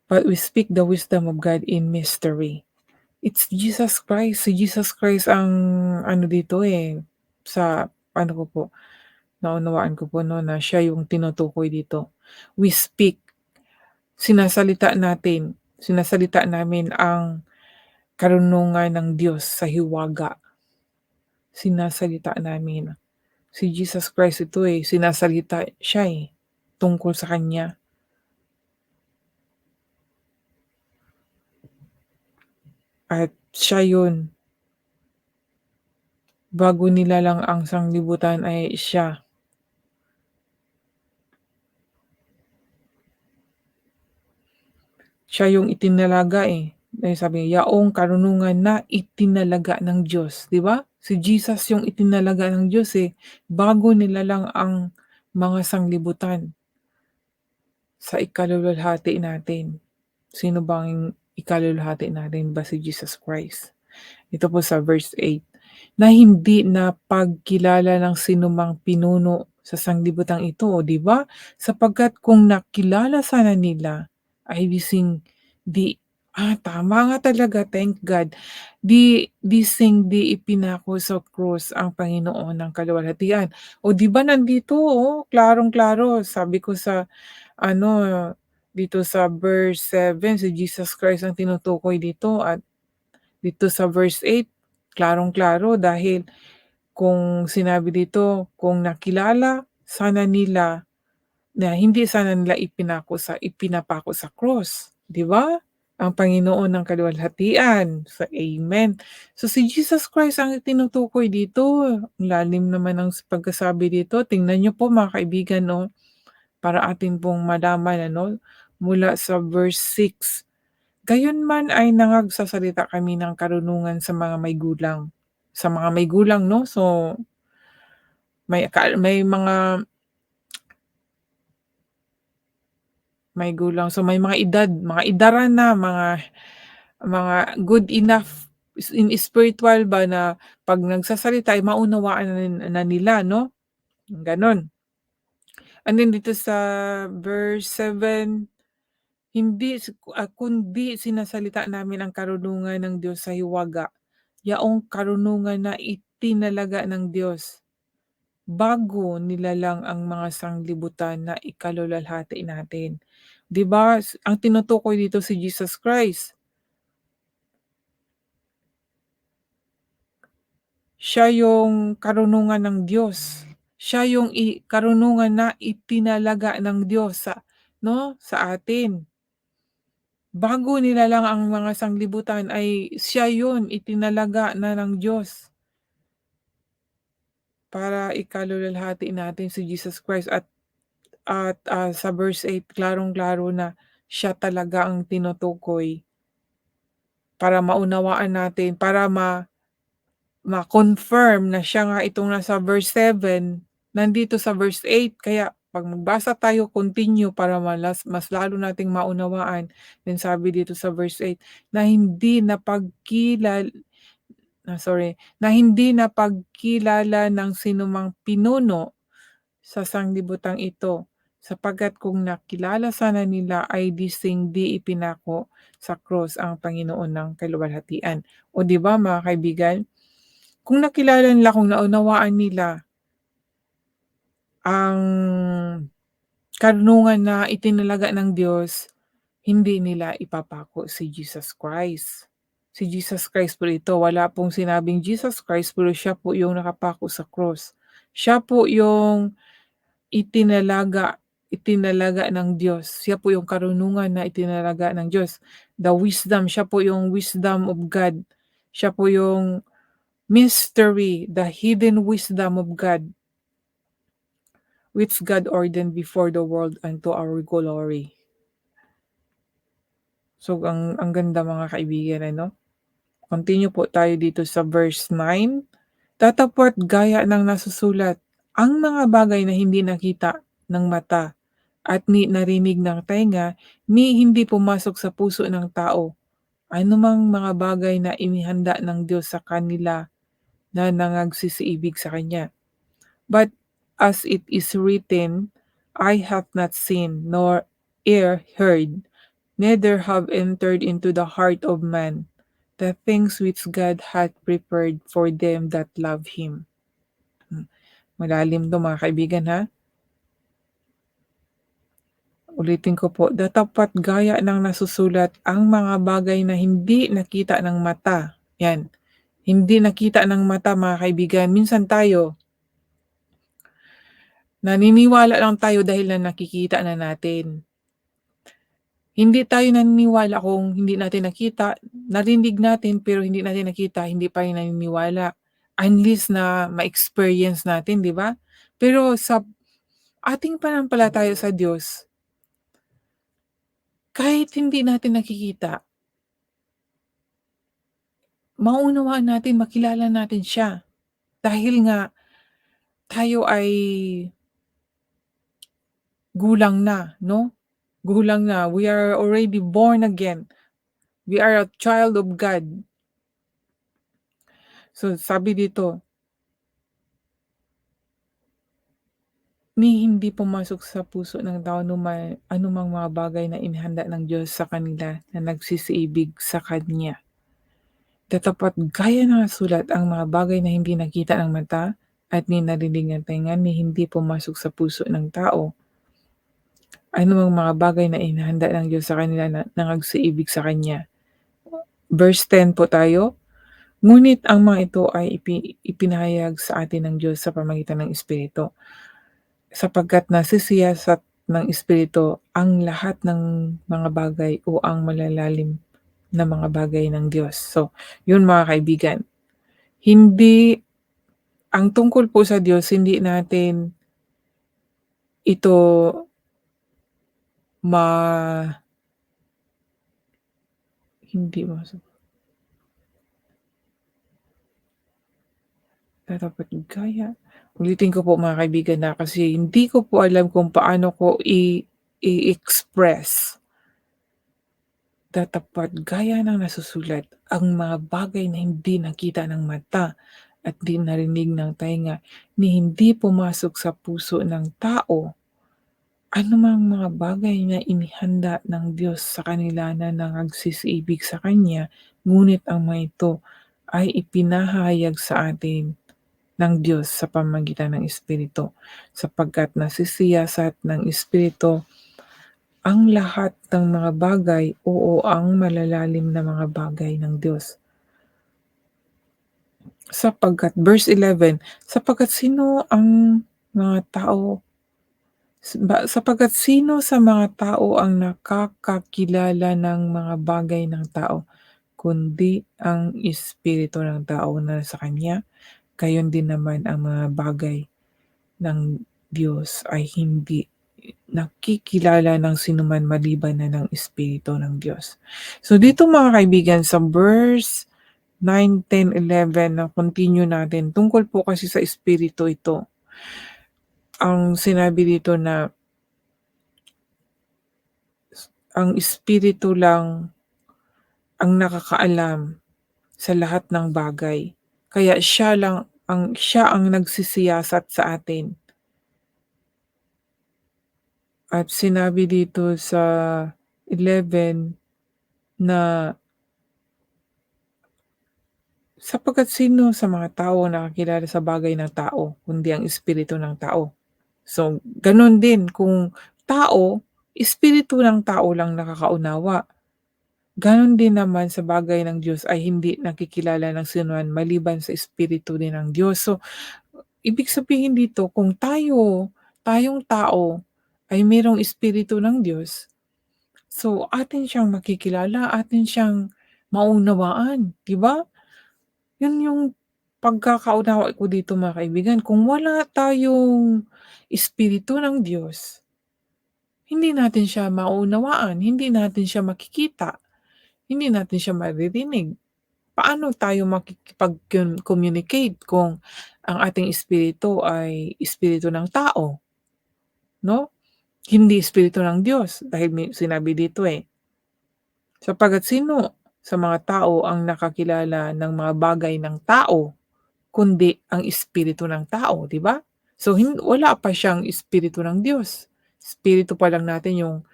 but we speak the wisdom of God in mystery. It's Jesus Christ. Si Jesus Christ ang ano dito, sa ano ko po, naunawaan ko po 'no, na siya yung tinutukoy dito. We speak, sinasalita namin ang karunungan ng Diyos sa hiwaga, sinasalita namin. Si Jesus Christ ito, sinasalita siya, tungkol sa kanya at siya yun, bago nilalang ang sanglibutan ay siya yung itinalaga, sabi niya, "Yaong karunungan na itinalaga ng Diyos." 'Di ba? Si Jesus yung itinalaga ng Diyos, bago nilalang ang mga sanglibutan sa ikaluluhati natin. Sino bang ikaluluhati natin ba si Jesus Christ? Ito po sa verse 8, na hindi napagkilala ng sinumang pinuno sa sanglibutang ito, o 'di ba? Sapagkat kung nakilala sana nila ay di tama nga talaga, thank God. Di ipinako sa krus ang Panginoon ng kaluwalhatian. O 'di ba nandito, klarong-klaro, sabi ko sa ano, dito sa verse 7 si Jesus Christ ang tinutukoy dito, at dito sa verse 8 klarong-klaro, dahil kung sinabi dito, kung nakilala sana nila na hindi sana nila ipinapako sa cross, 'di ba? Ang Panginoon ng kaluwalhatian, sa amen. So si Jesus Christ ang tinutukoy dito, ang lalim naman ng pagkasabi dito. Tingnan niyo po mga kaibigan 'no, para atin pong malaman ano, mula sa verse 6. Gayunman ay nangagsasalita kami ng karunungan sa mga may gulang. Sa mga may gulang 'no, so may gulang, so may mga edad, mga idaran na, mga good enough in spiritual ba na 'pag nagsasalita ay maunawaan na nila 'no, gano'n. And then dito sa verse 7, kundi sinasalita namin ang karunungan ng Diyos sa hiwaga, yaong karunungan na itinalaga ng Diyos bago nilalang ang mga sanglibutan na ikaluluhati natin. 'Di ba, ang tinutukoy dito si Jesus Christ. Siya yung karunungan ng Diyos. Siya yung karunungan na itinalaga ng Diyos sa 'no, sa atin. Bago nilalang ang mga sanglibutan ay siya yun, itinalaga na ng Diyos para ikaluluhati natin si Jesus Christ, at sa verse 8 klarong-klaro na siya talaga ang tinutukoy para maunawaan natin, para ma-confirm na siya nga itong nasa verse 7, nandito sa verse 8. Kaya 'pag magbasa tayo continue para mas lalo nating maunawaan, then sabi dito sa verse 8 na na hindi napagkilala ng sinumang pinuno sa sanglibutang ito, sapagkat kung nakilala sana nila ay di ipinako sa krus ang Panginoon ng kaluwalhatian. O 'di ba mga kaibigan, kung nakilala nila, kung naunawaan nila ang karunungan na itinalaga ng Diyos, hindi nila ipapako si Jesus Christ. Si Jesus Christ po ito, wala pong sinabing Jesus Christ, pero siya po yung nakapako sa cross. Siya po yung itinalaga itinalaga ng Diyos. Siya po yung karunungan na itinalaga ng Diyos. The wisdom, siya po yung wisdom of God. Siya po yung mystery, the hidden wisdom of God, which God ordained before the world unto our glory. So, ang ganda mga kaibigan ano? Continue po tayo dito sa verse 9. Tatapot gaya ng nasusulat, ang mga bagay na hindi nakita ng mata at ni narinig ng tenga, ni hindi pumasok sa puso ng tao. Anumang mga bagay na inihanda ng Diyos sa kanila na nangagsisiibig sa Kanya. But as it is written, "Eye hath not seen, nor ear heard, neither have entered into the heart of man the things which God hath prepared for them that love Him. Malalim 'to mga kaibigan ha. Ulitin ko po, "Datapat gaya ng nasusulat ang mga bagay na hindi nakita ng mata." 'Yan, hindi nakita ng mata mga kaibigan. Minsan tayo, naniniwala lang tayo dahil na nakikita na natin. Hindi tayo naniniwala kung hindi natin nakita, narinig natin pero hindi natin nakita, hindi pa rin naniniwala. Unless na ma-experience natin, 'di ba? Pero sa ating pananampalataya sa Diyos, kahit hindi natin nakikita, maunawaan natin, makilala natin siya. Dahil nga tayo ay gulang na, 'no? Gulang na, we are already born again. We are a child of God. So, sabi dito, ni hindi pumasok sa puso ng tao anumang mga bagay na inihanda ng Diyos sa kanila na nagsisiibig sa Kanya. Tatapat gaya ng sulat ang mga bagay na hindi nakita ng mata at ni narinig ng tenga ni hindi pumasok sa puso ng tao. Anumang mga bagay na inihanda ng Diyos sa kanila na nagsiibig sa Kanya. Verse 10 po tayo. Ngunit ang mga ito ay ipinahayag sa atin ng Diyos sa pamamagitan ng Espiritu, sapagkat nasisiyasat ng Espiritu ang lahat ng mga bagay o ang malalalim na mga bagay ng Diyos. So, yun mga kaibigan, hindi ang tungkol po sa Diyos, hindi natin ito ma hindi masok dapat gaya. Ulitin ko po mga kaibigan na kasi hindi ko po alam kung paano ko i-express. Tatapat gaya ng nasusulat ang mga bagay na hindi nakita ng mata at di narinig ng tainga, ni hindi pumasok sa puso ng tao. Anumang mga bagay na inihanda ng Diyos sa kanila na nagsisiibig sa Kanya, ngunit ang mga ito ay ipinahayag sa atin ng Diyos sa pamamagitan ng Espiritu, sapagkat nasisiyasat ng Espiritu ang lahat ng mga bagay, oo, ang malalalim na mga bagay ng Diyos. Verse 11, sapagkat sino sa mga tao ang nakakakilala ng mga bagay ng tao, kundi ang espiritu ng tao na sa kanya? Gayon din naman ang mga bagay ng Diyos ay hindi nakikilala ng sinuman maliban na ng Espiritu ng Diyos. So dito mga kaibigan sa verse 9, 10, 11 na continue natin, tungkol po kasi sa Espiritu ito. Ang sinabi dito na ang Espiritu lang ang nakakaalam sa lahat ng bagay. Kaya siya ang nagsisiyasat sa atin. At sinabi dito sa 11 na sapagkat sino sa mga tao nakakilala sa bagay ng tao, kundi ang espiritu ng tao. So, gano'n din kung tao, espiritu ng tao lang nakakaunawa. Gano'n din naman sa bagay ng Diyos ay hindi nakikilala ng sinuman maliban sa espiritu din ng Diyos. So, ibig sabihin dito kung tayong tao ay mayroong espiritu ng Diyos, so atin siyang makikilala, atin siyang maunawaan, 'di ba? 'Yun yung pagkakaunawa ko dito mga kaibigan, kung wala tayong espiritu ng Diyos, hindi natin siya maunawaan, hindi natin siya makikita, hindi natin siya maririnig. Paano tayo communicate kung ang ating espiritu ay espiritu ng tao, 'no? Hindi espiritu ng Diyos dahil may sinabi dito, sapagkat sino sa mga tao ang nakakilala ng mga bagay ng tao, kundi ang espiritu ng tao, 'di ba? So wala pa siyang espiritu ng Diyos. Espiritu pa lang natin yung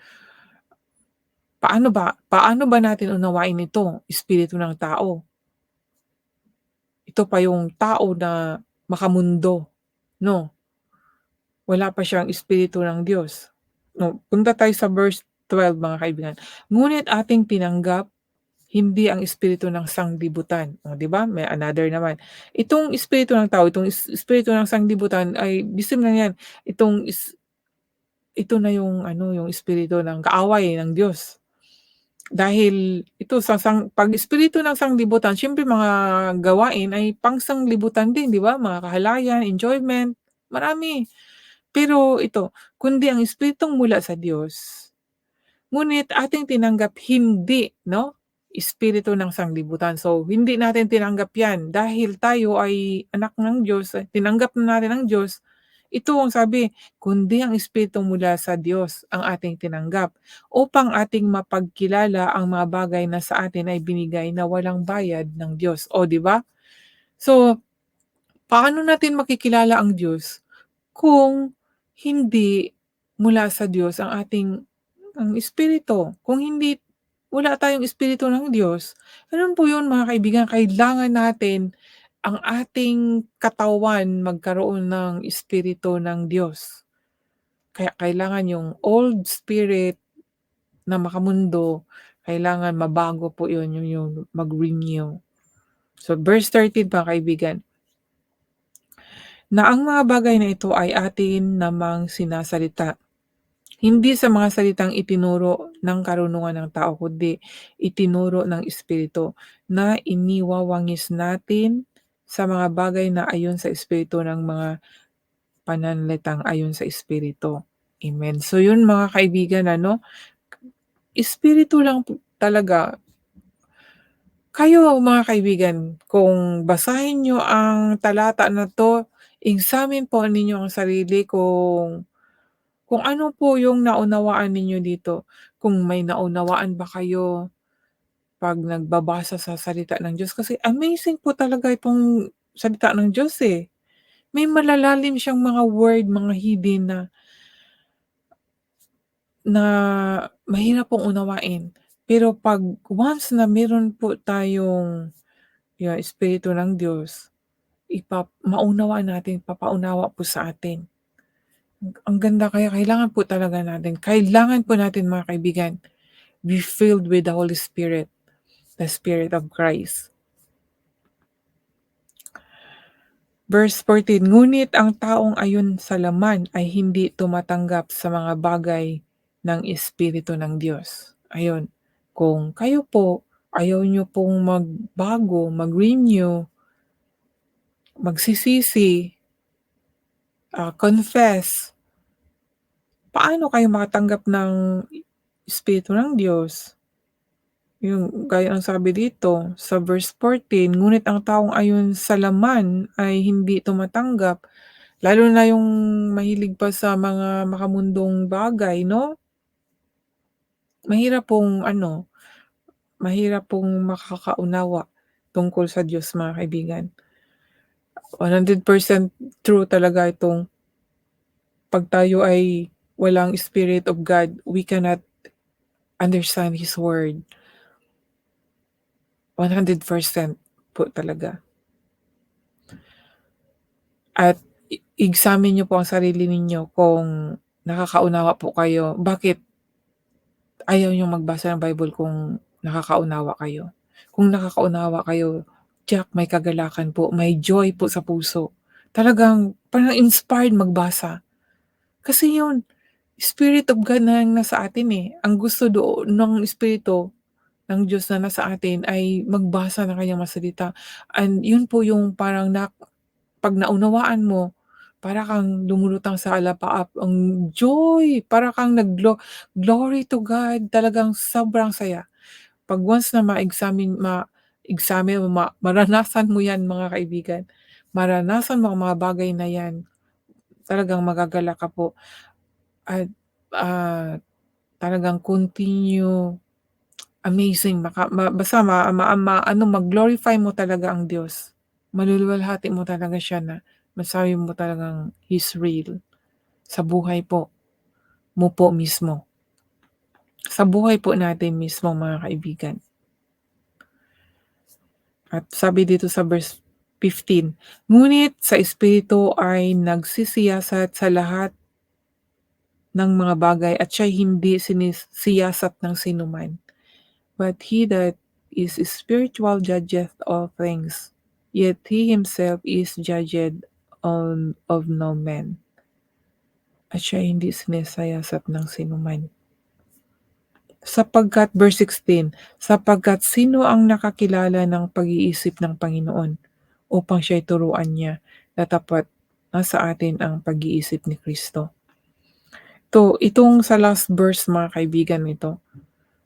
Paano ba natin unawain ito, espiritu ng tao? Ito pa yung tao na makamundo, 'no? Wala pa siyang espiritu ng Diyos. No, punta tayo sa verse 12 mga kaibigan. "Ngunit ating tinanggap hindi ang espiritu ng sanglibutan." Oh, 'di ba, may another naman. Itong espiritu ng tao, itong espiritu ng sanglibutan ay the same lang 'yan. Ito na yung ano, yung espiritu ng kaaway ng Diyos. Dahil ito sa 'pag espiritu ng sanglibutan siyempre mga gawain ay pang-sanglibutan din, 'di ba? Mga kahalayan, enjoyment, marami. Pero ito, kundi ang espiritong mula sa Diyos, ngunit ating tinanggap hindi, 'no, espiritu ng sanglibutan. So, hindi natin tinanggap 'yan dahil tayo ay anak ng Diyos, tinanggap na natin ng Diyos. Ito ang sabi, kundi ang espiritong mula sa Diyos ang ating tinanggap, upang ating mapagkilala ang mga bagay na sa atin ay binigay na walang bayad ng Diyos. O, 'di ba? So, paano natin makikilala ang Diyos kung hindi mula sa Diyos ang espiritu? Kung hindi wala tayong espiritu ng Diyos, alam po 'yun mga kaibigan, kailangan natin ang ating katawan magkaroon ng espiritu ng Diyos. Kaya kailangan yung old spirit na makamundo, kailangan mabago po 'yun, yung mag-renew. So verse 13 mga kaibigan, na ang mga bagay na ito ay atin namang sinasalita, hindi sa mga salitang itinuro ng karunungan ng tao, kundi itinuro ng Espiritu, na iniwawangis natin sa mga bagay na ayon sa Espiritu ng mga pananalitang ayon sa Espiritu. Amen. So yun mga kaibigan ano, Espiritu lang po talaga. Kayo mga kaibigan, kung basahin niyo ang talata na 'to, examine po ninyo ang sarili kung ano po yung naunawaan ninyo dito. Kung may naunawaan ba kayo 'pag nagbabasa sa salita ng Diyos, kasi amazing po talaga itong salita ng Diyos, eh. May malalalim siyang mga word, mga hidden na na mahirap pong unawain. Pero 'pag once na meron po tayong yung espiritu ng Diyos, maunawaan natin, papaunawa po sa atin. Ang ganda, kaya kailangan po natin mga kaibigan, be filled with the Holy Spirit, the Spirit of Christ. Verse 14, ngunit ang taong ayon sa laman ay hindi tumatanggap sa mga bagay ng Espiritu ng Diyos. Ayun, kung kayo po ayaw niyo pong magbago, mag-renew, magsisisi, confess, paano kayo makatanggap ng Espiritu ng Diyos? Yung gaya ng sabi dito sa verse 14, ngunit ang taong ayon sa laman ay hindi tumatanggap, lalo na yung mahilig pa sa mga makamundong bagay, 'no? Mahirap pong ano, mahirap pong makakaunawa tungkol sa Diyos mga kaibigan. 100% true talaga itong 'pag tayo ay walang Spirit of God, we cannot understand His word. 100% po talaga. At examine niyo po ang sarili ninyo kung nakakaunawa po kayo. Bakit ayaw niyong magbasa ng Bible kung nakakaunawa kayo? Kung nakakaunawa kayo, tiyak may kagalakan po, may joy po sa puso. Talagang parang inspired magbasa. Kasi yun, Spirit of God na nasa atin, eh. Ang gusto doon ng Espiritu ng Diyos na nasa atin ay magbasa ng kanyang mga salita, and yun po yung parang 'pag naunawaan mo, para kang lumulutang sa alapaap, ang joy, para kang glory to God, talagang sobrang saya. 'Pag once na ma-examine mo, maranasan mo 'yan mga kaibigan, maranasan mo ang mga bagay na 'yan, talagang magagalak ka po at, talagang continue, amazing, basta ano, mag-glorify mo talaga ang Diyos. Maluluwalhati mo talaga siya na masabi mo talagang He's real sa buhay mo po mismo. sa buhay po natin mismo mga kaibigan. At sabi dito sa verse 15, "Ngunit sa espiritu ay nagsisiyasat sa lahat ng mga bagay at siya'y hindi sinisiyasat ng sinuman. But he that is spiritual judgeth all things, yet he himself is judged of no man." At siya'y hindi sinisiyasat ng sinuman. Sapagkat verse 16, "Sapagkat sino ang nakakilala ng pag-iisip ng Panginoon, upang siya'y turuan niya na tapat na sa atin ang pag-iisip ni Kristo." Itong sa last verse mga kaibigan nito,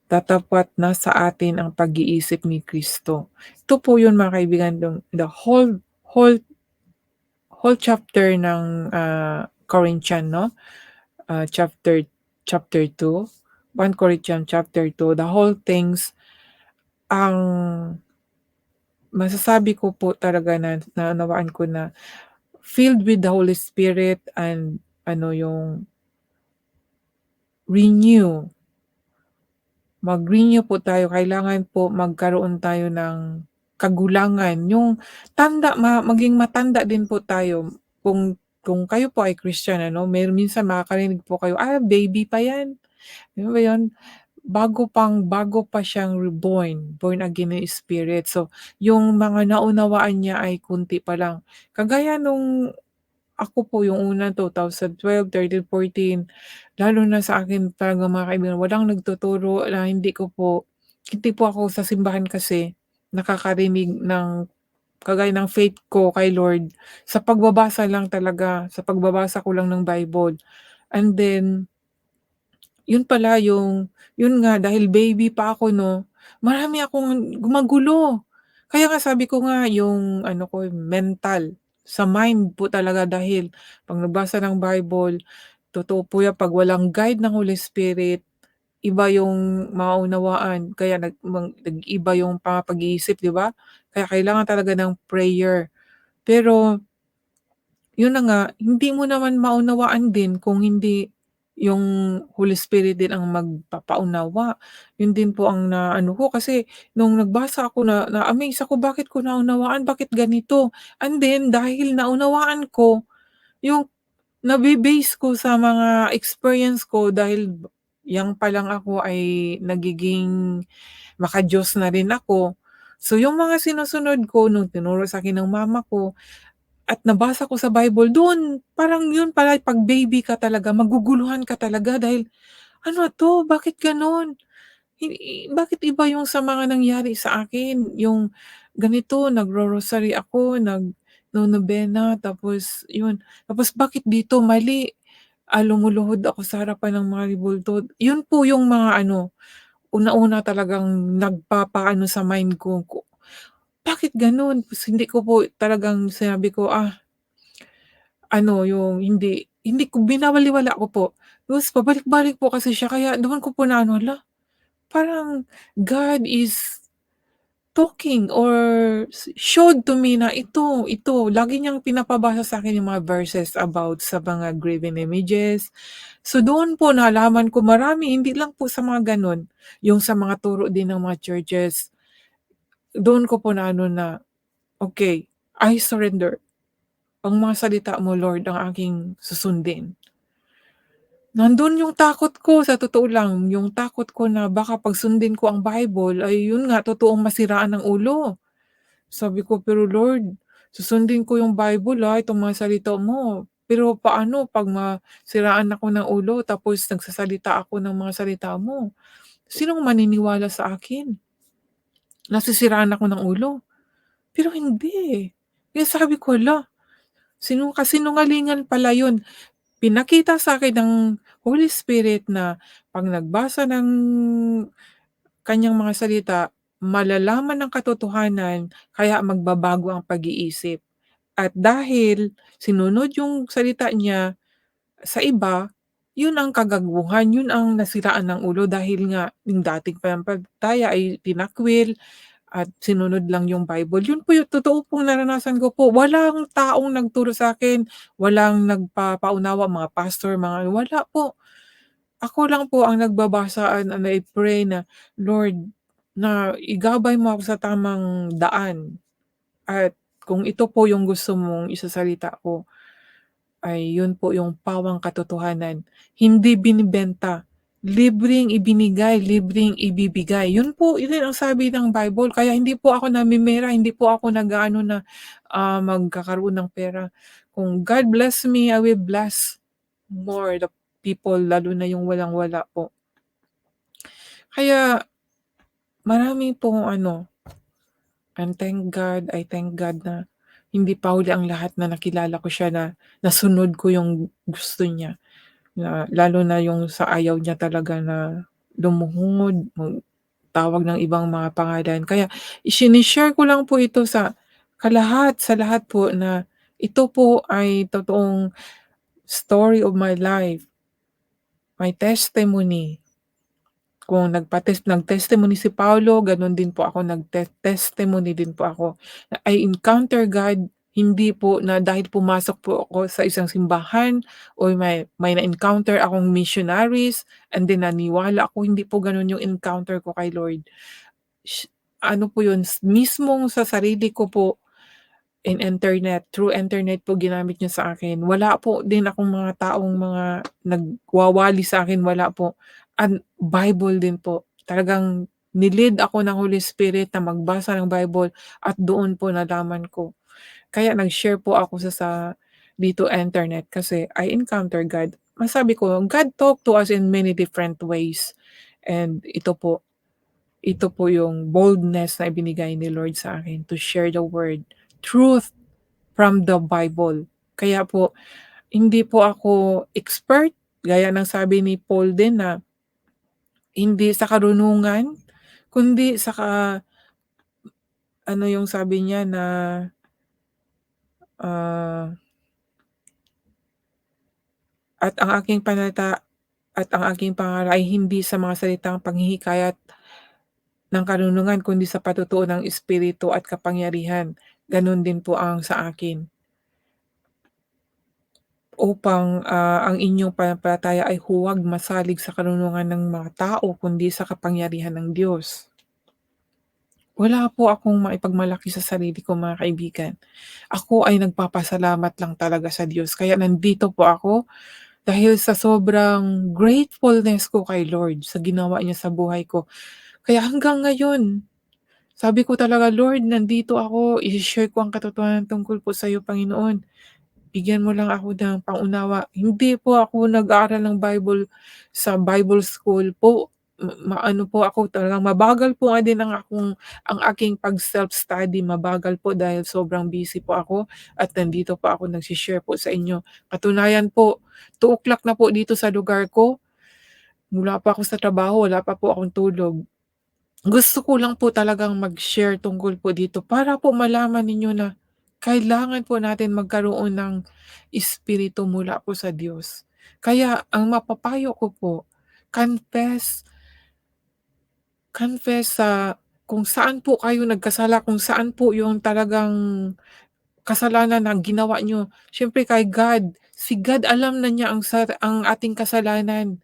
tatapat na sa atin ang pag-iisip ni Kristo. Ito po yun mga kaibigan, the whole whole chapter ng, Corinthian 'no, chapter 2, 1 Corinthians chapter 2, the whole things, ang masasabi ko po talaga na naunawaan ko na filled with the Holy Spirit and yung renew. Mag-renew po tayo, kailangan po magkaroon tayo ng kagulangan, yung maging matanda din po tayo. Kung kayo po ay Christian minsan makakarinig po kayo, baby pa yan." 'Di ba yun? Bago pa siyang born again ng Spirit. So, yung mga naunawaan niya ay konti pa lang. Kagaya nung ako po yung una 2012, 13, 14, lalo na sa akin talagang mga kaibigan, walang nagtuturo na hindi po ako sa simbahan kasi nakakarinig ng kagaya ng faith ko kay Lord sa pagbabasa lang talaga, sa pagbabasa ko lang ng Bible. And then, yun pala yun nga dahil baby pa ako marami akong gumagulo. Kaya nga sabi ko nga yung ko mental, sa mind po talaga dahil 'pag nagbasa ng Bible, totoo po yan 'pag walang guide ng Holy Spirit, iba yung maunawaan kaya nag-iiba yung pag-iisip 'di ba? Kaya kailangan talaga ng prayer. Pero yun na nga, hindi mo naman maunawaan din kung hindi yung Holy Spirit din ang magpapaunawa. Yun din po ang naano ko kasi nung nagbasa ako na-amaze ako bakit ko naunawaan, bakit ganito? And then dahil naunawaan ko, yung nabe-base ko sa mga experience ko dahil yang pa lang ako ay nagiging maka-Diyos na rin ako. So yung mga sinusunod ko nung tinuro sa'kin ng mama ko at nabasa ko sa Bible, doon parang yun pala 'pag baby ka talaga maguguluhan ka talaga dahil, "Ano 'to, bakit gano'n? Bakit iba yung sa mga nangyari sa akin?" Yung ganito nagro-rosary ako, nagno-nobena tapos yun, tapos bakit dito mali, lumuluhod ako sa harapan ng mga rebulto. Yun po yung mga una-una talagang nagpapaano sa mind ko, bakit gano'n? Ta's hindi ko po talagang sinabi ko, yung hindi ko binabaliwala ko po. Tapos pabalik-balik po kasi siya kaya doon ko po naano, hala, parang God is talking or showed to me na ito, lagi niyang pinapabasa sa'kin yung mga verses about sa mga graven images. So doon po nalaman ko marami, hindi lang po sa mga gano'n, yung sa mga turo din ng mga churches. Doon ko po naano na, "Okey, I surrender. Ang mga salita mo Lord ang aking susundin." Nandun yung takot ko sa totoo lang, yung takot ko na baka 'pag sundin ko ang Bible ay yun nga totoong masiraan ng ulo. Sabi ko, "Pero Lord, susundin ko yung Bible, itong mga salita mo. Pero paano 'pag masiraan ako ng ulo tapos nagsasalita ako ng mga salita mo? Sinong maniniwala sa akin? Nasisiraan ako ng ulo?" Pero hindi. Kaya sabi ko, "Hala, kasinungalingan pala yun." Pinakita sa'kin ng Holy Spirit na 'pag nagbasa ng kaniyang mga salita, malalaman ng katotohanan kaya magbabago ang pag-iisip. At dahil sinunod yung salita niya sa iba, yun ang kagagawan, yun ang nasiraan ng ulo dahil nga yung dating pananampalataya ay tinakwil at sinunod lang yung Bible. Yun po yung totoo pong naranasan ko po. Walang taong nagturo sa'kin, walang nagpapaunawa, mga pastor, wala po. ako lang po ang nagbabasa and I pray na, "Lord, na igabay mo ako sa tamang daan at kung ito po yung gusto mong isasalita ko, ay yun po yung pawang katotohanan, hindi binibenta, libreng ibinigay, libreng ibibigay." Yun po, yun ang sabi ng Bible, kaya hindi po ako namimira, hindi po ako nag-aano na, magkakaroon ng pera. Kung God bless me, I will bless more the people, lalo na yung walang-wala po. Kaya marami pong ano, and I thank God na hindi pa huli ang lahat, na nakilala ko siya, na nasunod ko yung gusto niya. Na lalo na yung sa ayaw niya talaga na lumuhod, magtawag ng ibang mga pangalan. Kaya shini-share ko lang po ito sa lahat po, na ito po ay totoong story of my life, my testimony. Kung nag-testimony si Paulo, gano'n din po ako, testimony din po ako. Na I encounter God, hindi po na dahil pumasok po ako sa isang simbahan o may na-encounter akong missionaries and then naniwala ako, hindi po gano'n yung encounter ko kay Lord. Sh Ano po yun, mismong sa sarili ko po, through internet po ginamit niya sa akin. Wala po din akong mga taong mga nagwawali sa akin, wala po. And Bible din po. Talagang ako ng Holy Spirit na magbasa ng Bible at doon po nalaman ko. Kaya nag-share po ako dito internet kasi I encounter God. Masabi ko, God talk to us in many different ways. And ito po yung boldness na ibinigay ni Lord sa akin to share the word, truth from the Bible. Kaya po, hindi po ako expert, gaya ng sabi ni Paul din, na hindi sa karunungan, kundi sa ano yung sabi niya na, ah, at ang aking at ang aking pangaral ay hindi sa mga salitang panghihikayat ng karunungan, kundi sa patutuo ng espiritu at kapangyarihan. Gano'n din po ang sa akin. Upang, ang inyong pananampalataya ay huwag masalig sa karunungan ng mga tao, kundi sa kapangyarihan ng Diyos. Wala po akong maipagmalaki sa sarili ko, mga kaibigan. Ako ay nagpapasalamat lang talaga sa Diyos, kaya nandito po ako dahil sa sobrang gratefulness ko kay Lord sa ginawa niya sa buhay ko. Kaya hanggang ngayon, sabi ko talaga, "Lord, nandito ako, i-she-share ko ang katotohanan tungkol po sa'yo, Panginoon. Bigyan mo lang ako ng pangunawa." Hindi po ako nag-aaral ng Bible sa Bible school po. Maano po ako, talagang mabagal po nga din ang aking pag-self-study, mabagal po dahil sobrang busy po ako at nandito po ako nagse-share po sa inyo. Katunayan po, 2:00 na po dito sa lugar ko, mula pa ako sa trabaho, wala pa po akong tulog. Gusto ko lang po talagang mag-share tungkol po dito para po malaman ninyo na kailangan po natin magkaroon ng espiritu mula po sa Diyos. Kaya ang mapapayo ko po, confess, confess sa kung saan po kayo nagkasala, kung saan po yung talagang kasalanan na ginawa niyo. Siyempre kay God, si God alam na niya ang ating kasalanan.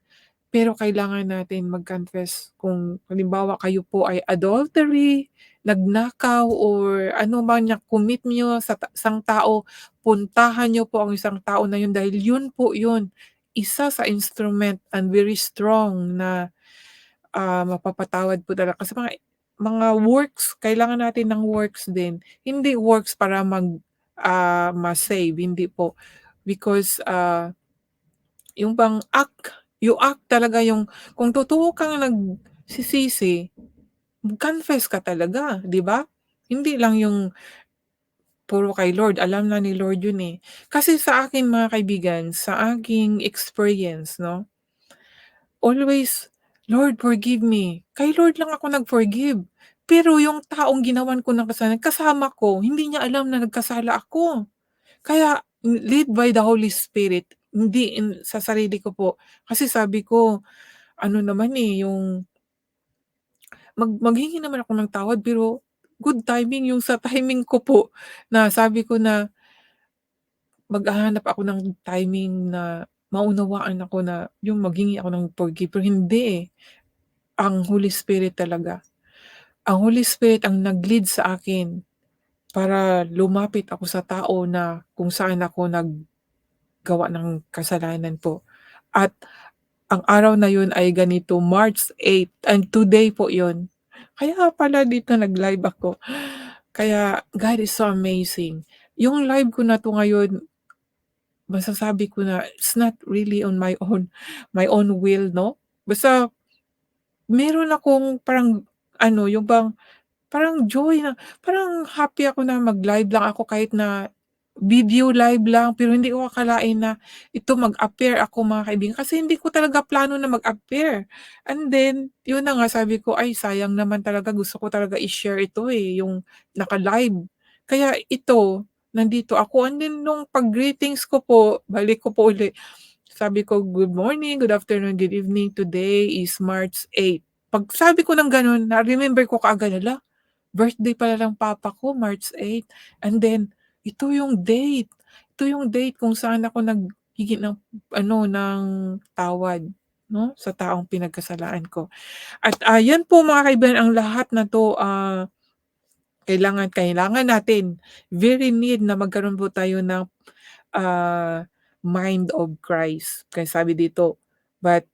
Pero kailangan natin mag-confess kung halimbawa kayo po ay adultery, nagnakaw, or ano man na commit niyo sa isang tao, puntahan niyo po ang isang tao na yun dahil yun po yun, isa sa instrument and very strong na, mapapatawad po talaga. Kasi mga works, kailangan natin ng works din. Hindi works para ma-save, hindi po. Because, yung bang act talaga, yung kung totoo kang nagsisisi, confess ka talaga, 'di ba? Hindi lang yung puro kay Lord, alam na ni Lord yun, eh. Kasi sa akin, mga kaibigan, sa aking experience 'no, always, "Lord, forgive me." Kay Lord lang ako nag-forgive. Pero yung taong ginawan ko ng kasalanan, kasama ko, hindi niya alam na nagkasala ako. Kaya lead by the Holy Spirit, hindi sa sarili ko po. Kasi sabi ko, ano naman, eh, yung maghingi naman ako ng tawad, pero good timing yung sa timing ko po, na sabi ko na maghahanap ako ng timing na maunawaan ako na yung maghingi ako ng forgive, pero hindi, eh. Ang Holy Spirit talaga. Ang Holy Spirit ang nag-lead sa akin para lumapit ako sa tao na kung saan ako naggawa ng kasalanan po. At ang araw na yun ay ganito, March 8, and today po yun. Kaya pala dito nag-live ako. Kaya God is so amazing. Yung live ko na 'to ngayon, masasabi ko na it's not really on my own will 'no. Basta meron akong parang ano, yung bang parang joy na parang happy ako na mag-live lang ako kahit na video live lang, pero hindi ko akalain na ito mag-appear ako mga kaibigan, kasi hindi ko talaga plano na mag-appear. And then, yun na nga sabi ko, "Ay sayang naman talaga, gusto ko talaga i-share ito, eh, yung naka-live." Kaya ito, nandito ako, and then nung pag-greetings ko po, balik ko po uli, sabi ko, "Good morning, good afternoon, good evening. Today is March 8." Pagsabi ko ng gano'n, na-remember ko kaagad, hala, birthday pala ng papa ko, March 8. And then, ito yung date. Ito yung date kung saan ako naghingi ng ano, ng tawad 'no, sa taong pinagkasalaan ko. At, yan po mga kaibigan, ang lahat na 'to, kailangan kailangan natin, very need na magkaroon po tayo ng, mind of Christ. Kaya sabi dito, "But,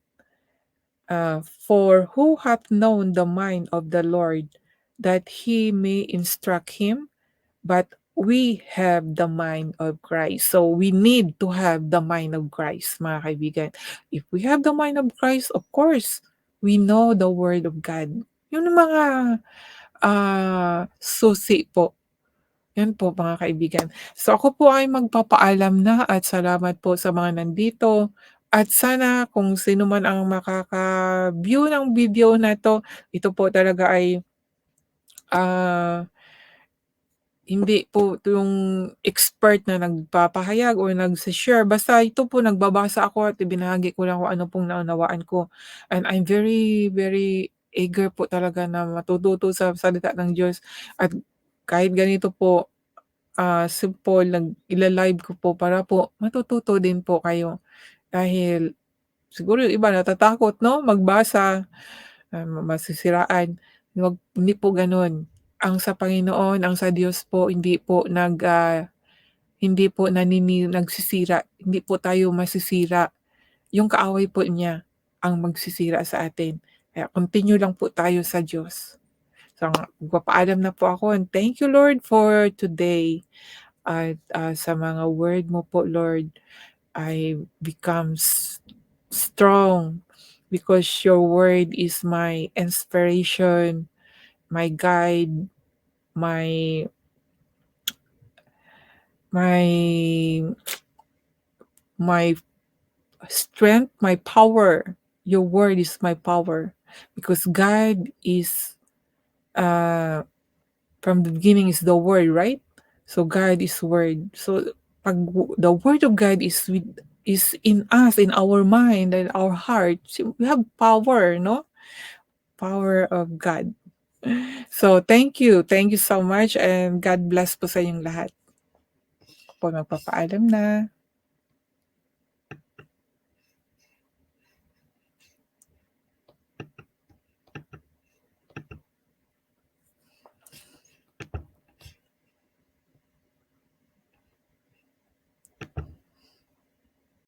for who hath known the mind of the Lord, that he may instruct him? But we have the mind of Christ." So, we need to have the mind of Christ, mga kaibigan. If we have the mind of Christ, of course, we know the word of God. Yung mga, susi po. Yan po mga kaibigan. So, ako po ay magpapaalam na at salamat po sa mga nandito. At sana kung sino man ang makaka-view ng video na 'to, ito po talaga ay, ah hindi po ito yung expert na nagpapahayag or nagse-share, basta ito po nagbabasa ako at ibinahagi ko lang kung ano pong naunawaan ko. And I'm very, very eager po talaga na matututo sa salita ng Diyos, at kahit ganito po, simple ila-live ko po para po matututo din po kayo. Dahil siguro yung iba natatakot 'no, magbasa, masisiraan. Hindi po gano'n. Ang sa Panginoon, ang sa Diyos po hindi po nagsisira, hindi po tayo masisira. Yung kaaway po niya ang magsisira sa atin. Kaya continue lang po tayo sa Diyos. So, magpapaalam na po ako, and thank you Lord for today. At, sa mga word mo po Lord, I becomes strong because your word is my inspiration, my guide, my my my strength, my power. Your word is my power because God is, from the beginning is the word, right? So God is word. So pag the word of God is in us, in our mind and our heart, so we have power, no? Power of God. So thank you. Thank you so much, and God bless po sa inyong lahat. Ako po magpapaalam na.